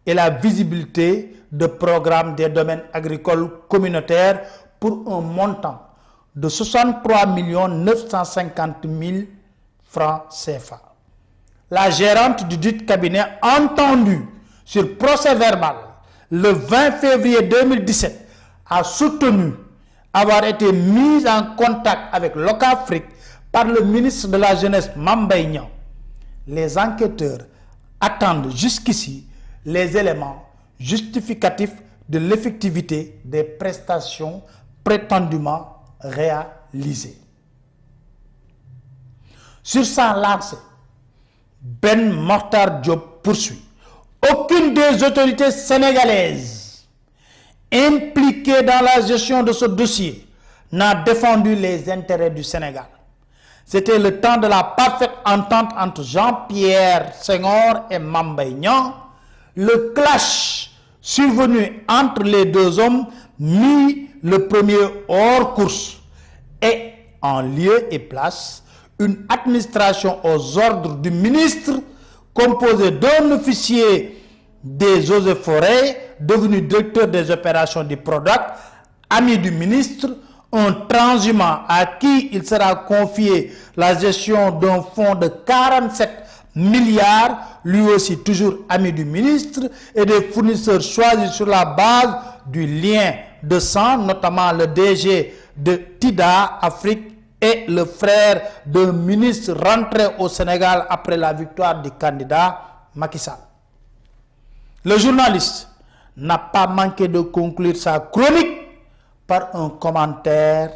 et la visibilité de programmes des domaines agricoles communautaires pour un montant de 63 950 000 francs CFA. La gérante du dit cabinet, entendue sur procès verbal le 20 février 2017, a soutenu avoir été mise en contact avec Locafrique par le ministre de la Jeunesse Mame Mbaye Niang. Les enquêteurs attendent jusqu'ici les éléments justificatifs de l'effectivité des prestations prétendument réalisées. Sur sa lancée, Ben Mokhtar Diop poursuit. Aucune des autorités sénégalaises impliquées dans la gestion de ce dossier n'a défendu les intérêts du Sénégal. C'était le temps de la parfaite entente entre Jean-Pierre Senghor et Mame Mbaye Niang. Le clash survenu entre les deux hommes mit le premier hors course et en lieu et place une administration aux ordres du ministre composée d'un officier des eaux et forêts devenu directeur des opérations du Prodac, ami du ministre, un transhumant à qui il sera confié la gestion d'un fonds de 47 milliards, lui aussi toujours ami du ministre, et des fournisseurs choisis sur la base du lien de sang, notamment le DG de TIDA Afrique et le frère d'un ministre rentré au Sénégal après la victoire du candidat Macky Sall. Le journaliste n'a pas manqué de conclure sa chronique par un commentaire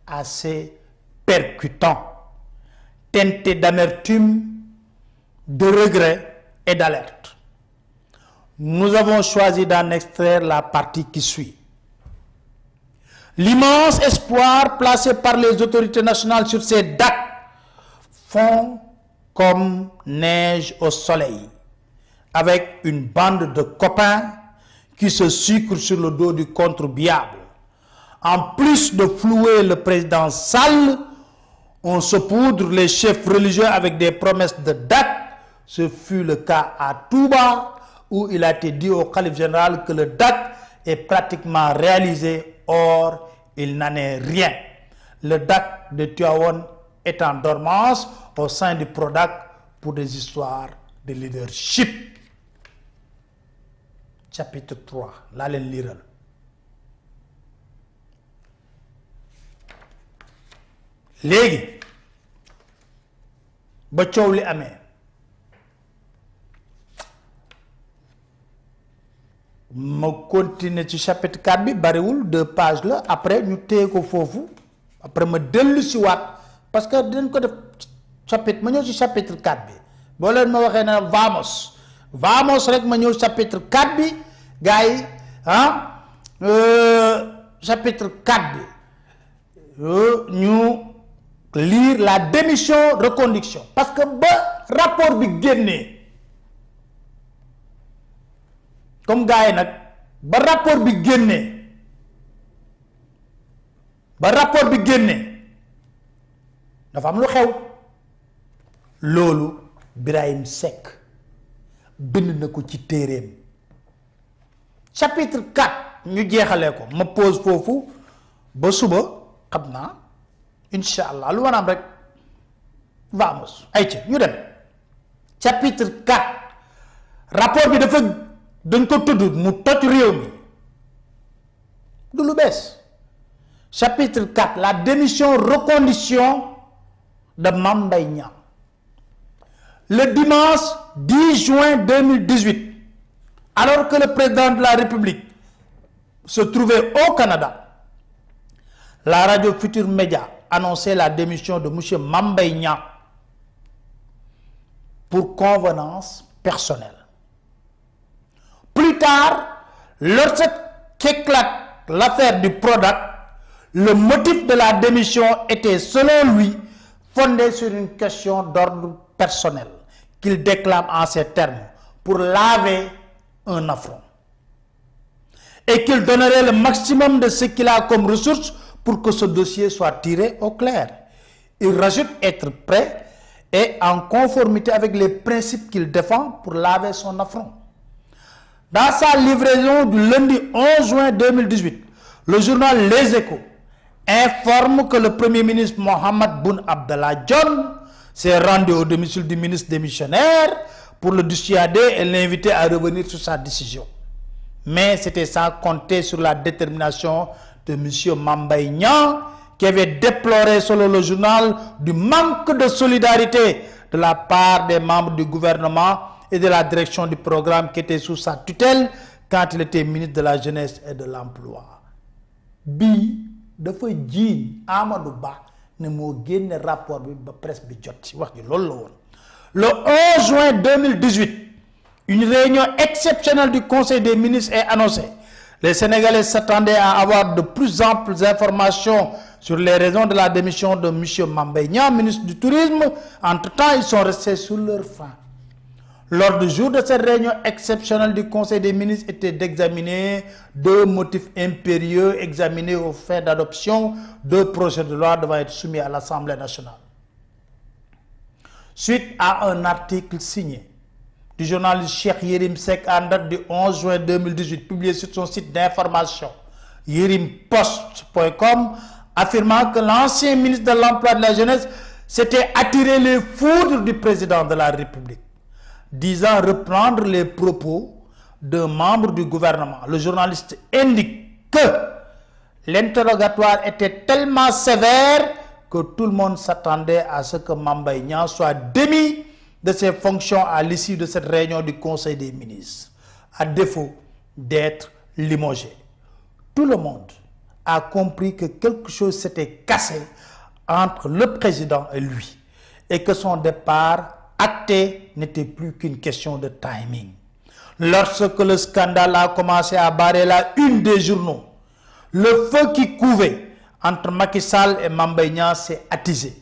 assez percutant, teinté d'amertume, de regret et d'alerte. Nous avons choisi d'en extraire la partie qui suit. L'immense espoir placé par les autorités nationales sur ces dates fond comme neige au soleil, avec une bande de copains qui se sucrent sur le dos du contribuable. En plus de flouer le président Sall, on saupoudre les chefs religieux avec des promesses de date. Ce fut le cas à Touba, où il a été dit au khalife général que le DAC est pratiquement réalisé. Or, il n'en est rien. Le DAC de Tivaouane est en dormance au sein du Prodac pour des histoires de leadership. Chapitre 3. Là, leen liiral. Léegi ba coow li amee ma continuer ci chapitre 4 bi bariwul 2 pages la après ñu téye ko foofu après ma dellu si waat parce que dinañ ko def chapitre ma ñëw ci chapitre 4 bi boo leen ma waxee ne vamos rek ma ñëw chapitre 4 bi gars yi chapitre 4 bi ñu lire la démission reconduction parce que ba rapport bi génnee comme gars yi nag ba rapport bi génnee dafa am lu xew loolu Birahim Seck bind na ko ci téeréem chapitre 4 ñu jeexalee ko ma pose foofu ba suba xam naa incha allah lu wanaam rek vamos ay ci ñu dem chapitre 4 rapport bi dañ ko tudd mu toj réew mi du lu bees chapitre 4 la démission reconduction de Mame Mbaye Niang. Le dimanche 10 juin 2018, alors que le président de la République se trouvait au Canada, la radio Futur Média annonçait la démission de M. Mame Mbaye Niang pour convenance personnelle. Plus tard, lorsqu'éclate l'affaire du Prodac, le motif de la démission était, selon lui, fondé sur une question d'ordre personnel qu'il déclame en ces termes pour laver un affront. Et qu'il donnerait le maximum de ce qu'il a comme ressources pour que ce dossier soit tiré au clair. Il rajoute être prêt et en conformité avec les principes qu'il défend pour laver son affront. Dans sa livraison du lundi 11 juin 2018, le journal Les Échos informe que le Premier ministre Mohamed Boun Abdallah Dionne s'est rendu au domicile du ministre démissionnaire pour le dissuader et l'inviter à revenir sur sa décision. Mais c'était sans compter sur la détermination de M. Mame Mbaye Niang, qui avait déploré, selon le journal, du manque de solidarité de la part des membres du gouvernement et de la direction du programme qui était sous sa tutelle quand il était ministre de la Jeunesse et de l'Emploi. Bi dafa jiiñ Amadou Ba ne moo génne rapport bi ba presse bi jot ci wax ji loolu la woon. Le 11 juin 2018, une réunion exceptionnelle du Conseil des ministres est annoncée. Les Sénégalais s'attendaient à avoir de plus amples informations sur les raisons de la démission de M. Mame Mbaye Niang, ministre du Tourisme. Entre-temps, ils sont restés sur leur faim. L'ordre du jour de cette réunion exceptionnelle du Conseil des ministres était d'examiner 2 motifs impérieux examinés aux fins d'adoption. 2 projets de loi devant être soumis à l'Assemblée nationale. Suite à un article signé du journaliste Cheikh Yérim Seck en date du 11 juin 2018, publié sur son site d'information yerimpost.com, affirmant que l'ancien ministre de l'Emploi et de la Jeunesse s'était attiré les foudres du président de la République, disant reprendre les propos d'un membre du gouvernement. Le journaliste indique que l'interrogatoire était tellement sévère que tout le monde s'attendait à ce que Mame Mbaye Niang soit démis de ses fonctions à l'issue de cette réunion du Conseil des ministres, à défaut d'être limogé. Tout le monde a compris que quelque chose s'était cassé entre le président et lui, et que son départ acté n'était plus qu'une question de timing. Lorsque le scandale a commencé à barrer la une des journaux, le feu qui couvait entre Macky Sall et Mame Mbaye Niang s'est attisé.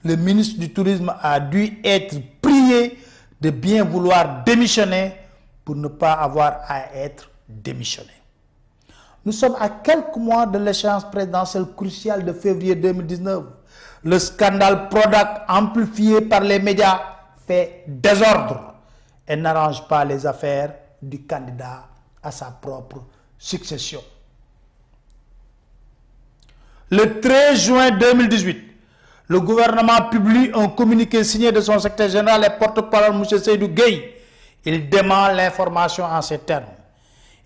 Le ministre du Tourisme a dû être prié de bien vouloir démissionner pour ne pas avoir à être démissionné. Nous sommes à quelques mois de l'échéance présidentielle cruciale de février 2019. Le scandale Prodac, amplifié par les médias, fait désordre et n'arrange pas les affaires du candidat à sa propre succession. Le 13 juin 2018, le gouvernement publie un communiqué signé de son secrétaire général et porte-parole M. Seydou Gueye. Il dément l'information en ces termes.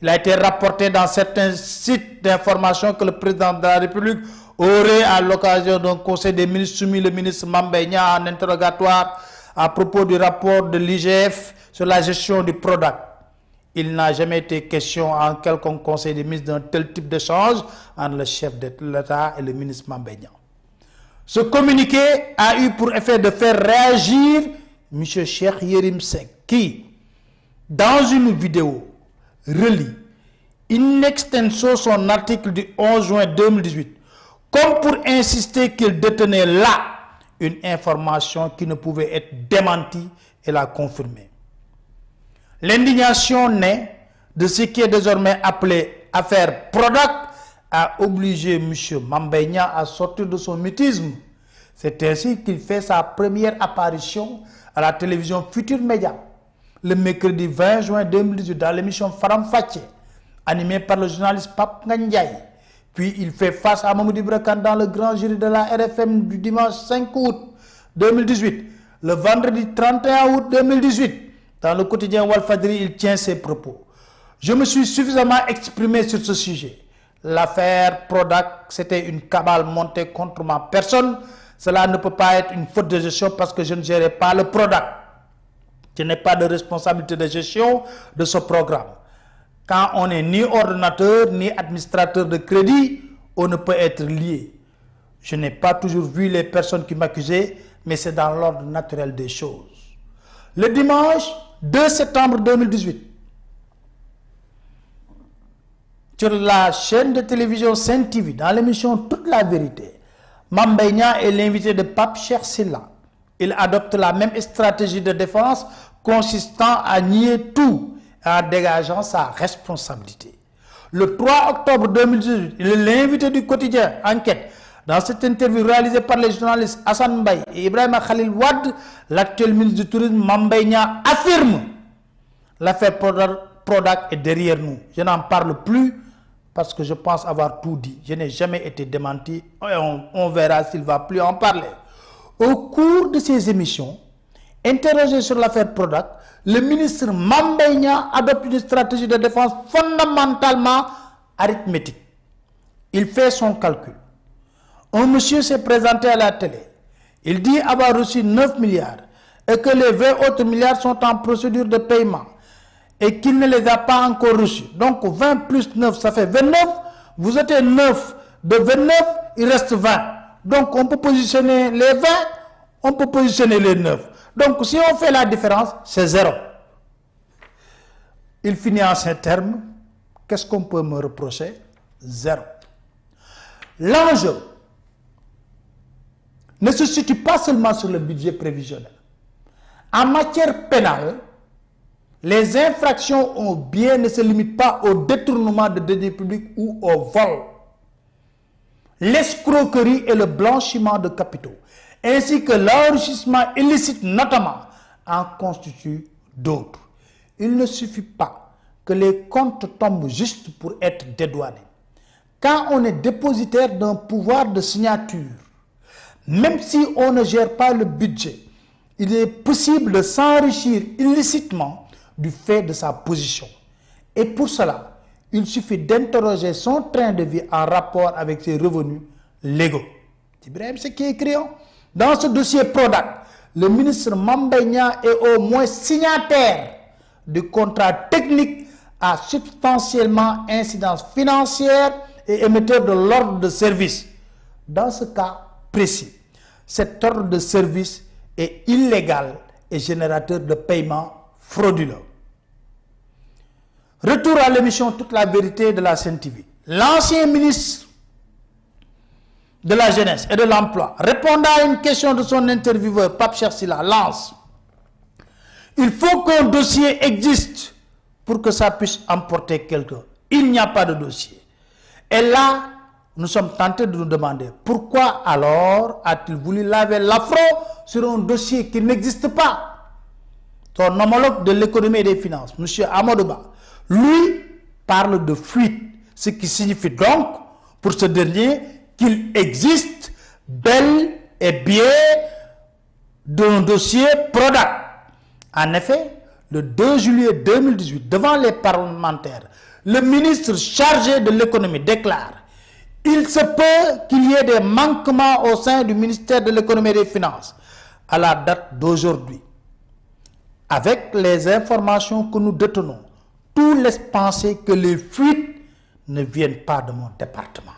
Il a été rapporté dans certains sites d'information que le président de la République aurait, à l'occasion d'un conseil des ministres, soumis le ministre Mame Mbaye Niang en interrogatoire à propos du rapport de l'IGF sur la gestion du Prodac. Il n'a jamais été question en quelconque conseil des ministres d'un tel type d'échange entre le chef de l'État et le ministre Mame Mbaye Niang. Ce communiqué a eu pour effet de faire réagir M. Cheikh Yérim Seck qui, dans une vidéo, relie in extenso son article du 11 juin 2018 comme pour insister qu'il détenait là une information qui ne pouvait être démentie et la confirmer. L'indignation naît de ce qui est désormais appelé affaire Prodac a obligé M. Mame Mbaye Niang à sortir de son mutisme. C'est ainsi qu'il fait sa première apparition à la télévision Futur Média le mercredi 20 juin 2018 dans l'émission Faram Facce, animée par le journaliste Pape Ndiaye. Puis il fait face à Mamadou Ibra Kane dans le grand jury de la RFM du dimanche 5 août 2018. Le vendredi 31 août 2018, dans le quotidien Walfadjri, il tient ses propos. Je me suis suffisamment exprimé sur ce sujet. L'affaire Prodac, c'était une cabale montée contre ma personne. Cela ne peut pas être une faute de gestion parce que je ne gérais pas le Prodac. Je n'ai pas de responsabilité de gestion de ce programme. Quand on n'est ni ordonnateur ni administrateur de crédit, on ne peut être lié. Je n'ai pas toujours vu les personnes qui m'accusaient, mais c'est dans l'ordre naturel des choses. Le dimanche 2 septembre 2018, sur la chaîne de télévision Sen TV, dans l'émission Toute la vérité, Mame Mbaye Niang est l'invité de Pape Cheikh Sylla. Il adopte la même stratégie de défense consistant à nier tout en dégageant sa responsabilité. Le 3 octobre 2018, il est l'invité du quotidien Enquête. Dans cette interview réalisée par les journalistes Hassan Mbaye et Ibrahima Khalil Wade, l'actuel ministre du Tourisme Mame Mbaye Niang affirme l'affaire Prodac est derrière nous. Je n'en parle plus parce que je pense avoir tout dit. Je n'ai jamais été démenti et on verra s'il ne va plus en parler. Au cours de ces émissions, Interrogé sur l'affaire Prodac, le ministre Mame Mbaye Niang adopte une stratégie de défense fondamentalement arithmétique. Il fait son calcul. Un monsieur s'est présenté à la télé. Il dit avoir reçu 9 milliards et que les 20 autres milliards sont en procédure de paiement et qu'il ne les a pas encore reçus. Donc 20 plus 9, ça fait 29. Vous êtes 9 de 29, il reste 20. Donc on peut positionner les 20, on peut positionner les 9. Donc si on fait la différence, c'est 0. Il finit en ces termes. Qu'est-ce qu'on peut me reprocher? 0. L'enjeu ne se situe pas seulement sur le budget prévisionnel. En matière pénale, les infractions au bien ne se limitent pas au détournement de deniers publics ou au vol. L'escroquerie et le blanchiment de capitaux, ainsi que l'enrichissement illicite notamment, en constituent d'autres. Il ne suffit pas que les comptes tombent juste pour être dédouanés. Quand on est dépositaire d'un pouvoir de signature, même si on ne gère pas le budget, il est possible de s'enrichir illicitement du fait de sa position. Et pour cela, il suffit d'interroger son train de vie en rapport avec ses revenus légaux. Ibrahim, c'est qui est écrit. Dans ce dossier Prodac, le ministre Mame Mbaye Niang est au moins signataire du contrat technique à substantiellement incidence financière et émetteur de l'ordre de service. Dans ce cas précis, cet ordre de service est illégal et générateur de paiement frauduleux. Retour à l'émission Toute la vérité de la Sen TV. L'ancien ministre de la Jeunesse et de l'Emploi, répondant à une question de son intervieweur, Pape Cheikh Sylla, lance: il faut qu'un dossier existe pour que ça puisse emporter quelqu'un. Il n'y a pas de dossier. Et là, nous sommes tentés de nous demander pourquoi alors a-t-il voulu laver l'affront sur un dossier qui n'existe pas. Son homologue de l'économie et des finances, M. Amadou Ba, lui parle de fuite, ce qui signifie donc pour ce dernier qu'il existe bel et bien d'un dossier Prodac. En effet, le 2 juillet 2018, devant les parlementaires, le ministre chargé de l'économie déclare: il se peut qu'il y ait des manquements au sein du ministère de l'économie et des finances à la date d'aujourd'hui. Avec les informations que nous détenons, tout laisse penser que les fuites ne viennent pas de mon département.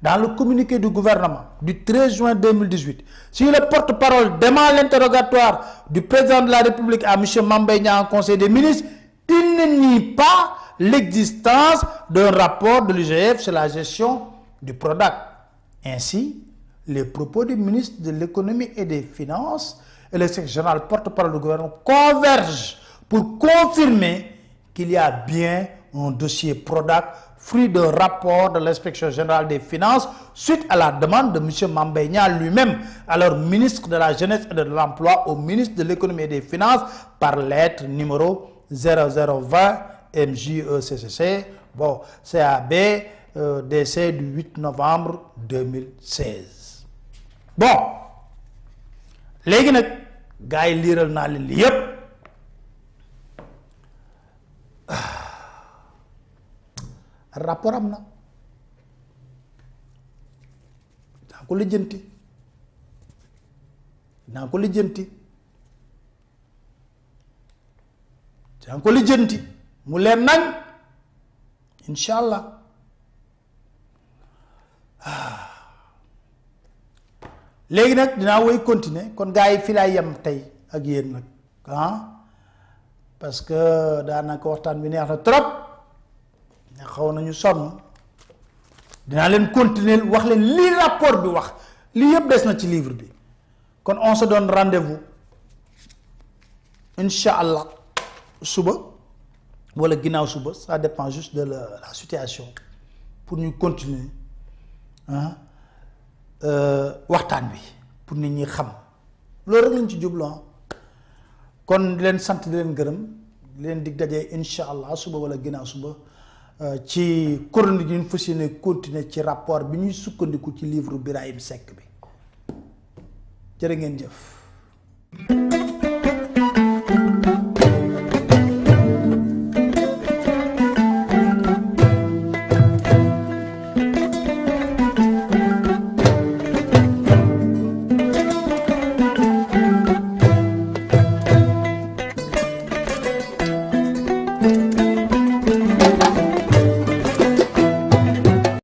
Dans le communiqué du gouvernement du 13 juin 2018, si le porte-parole dément l'interrogatoire du président de la République à M. Mame Mbaye Niang en Conseil des ministres, il ne nie pas l'existence d'un rapport de l'IGF sur la gestion du Prodac. Ainsi, les propos du ministre de l'économie et des finances et le secrétaire général porte-parole du gouvernement convergent pour confirmer qu'il y a bien un dossier Prodac, fruit d'un rapport de l'inspection générale des finances suite à la demande de M. Mame Mbaye Niang lui-même, alors ministre de la Jeunesse et de l'Emploi, au ministre de l'économie et des finances par lettre numéro 0020 MJECCC, bon, CAB, décès du 8 novembre 2016. Bon, léegi nag gars yi liiral naa leen li yépp. Rapport am na naa ko lijjanti mu leen nañ incha allah. Léegi nag dinaa woy continuer kon gars yi fii laay yem tey ak yéen nag parce que daanaka waxtaan bi neex na trop xaw nañu sonn. dinaa leen continuer wax leen lii rapport bi wax lii yëpp des na ci livre bi kon on se donne rendez-vous incha allah suba wala ginnaaw suba, ça dépend juste de la situation pour ñu continuer waxtaan bi pour nit ñi xam loolu rek lañ ci jublu kon di leen sant di leen gërëm di leen dig dajee incha allah suba wala ginnaaw suba ci chronique yi ñu fas yéene continuer ci rapport bi ñuy sukkandiku ci livre Birahim Seck bi jërë ngeen jëf.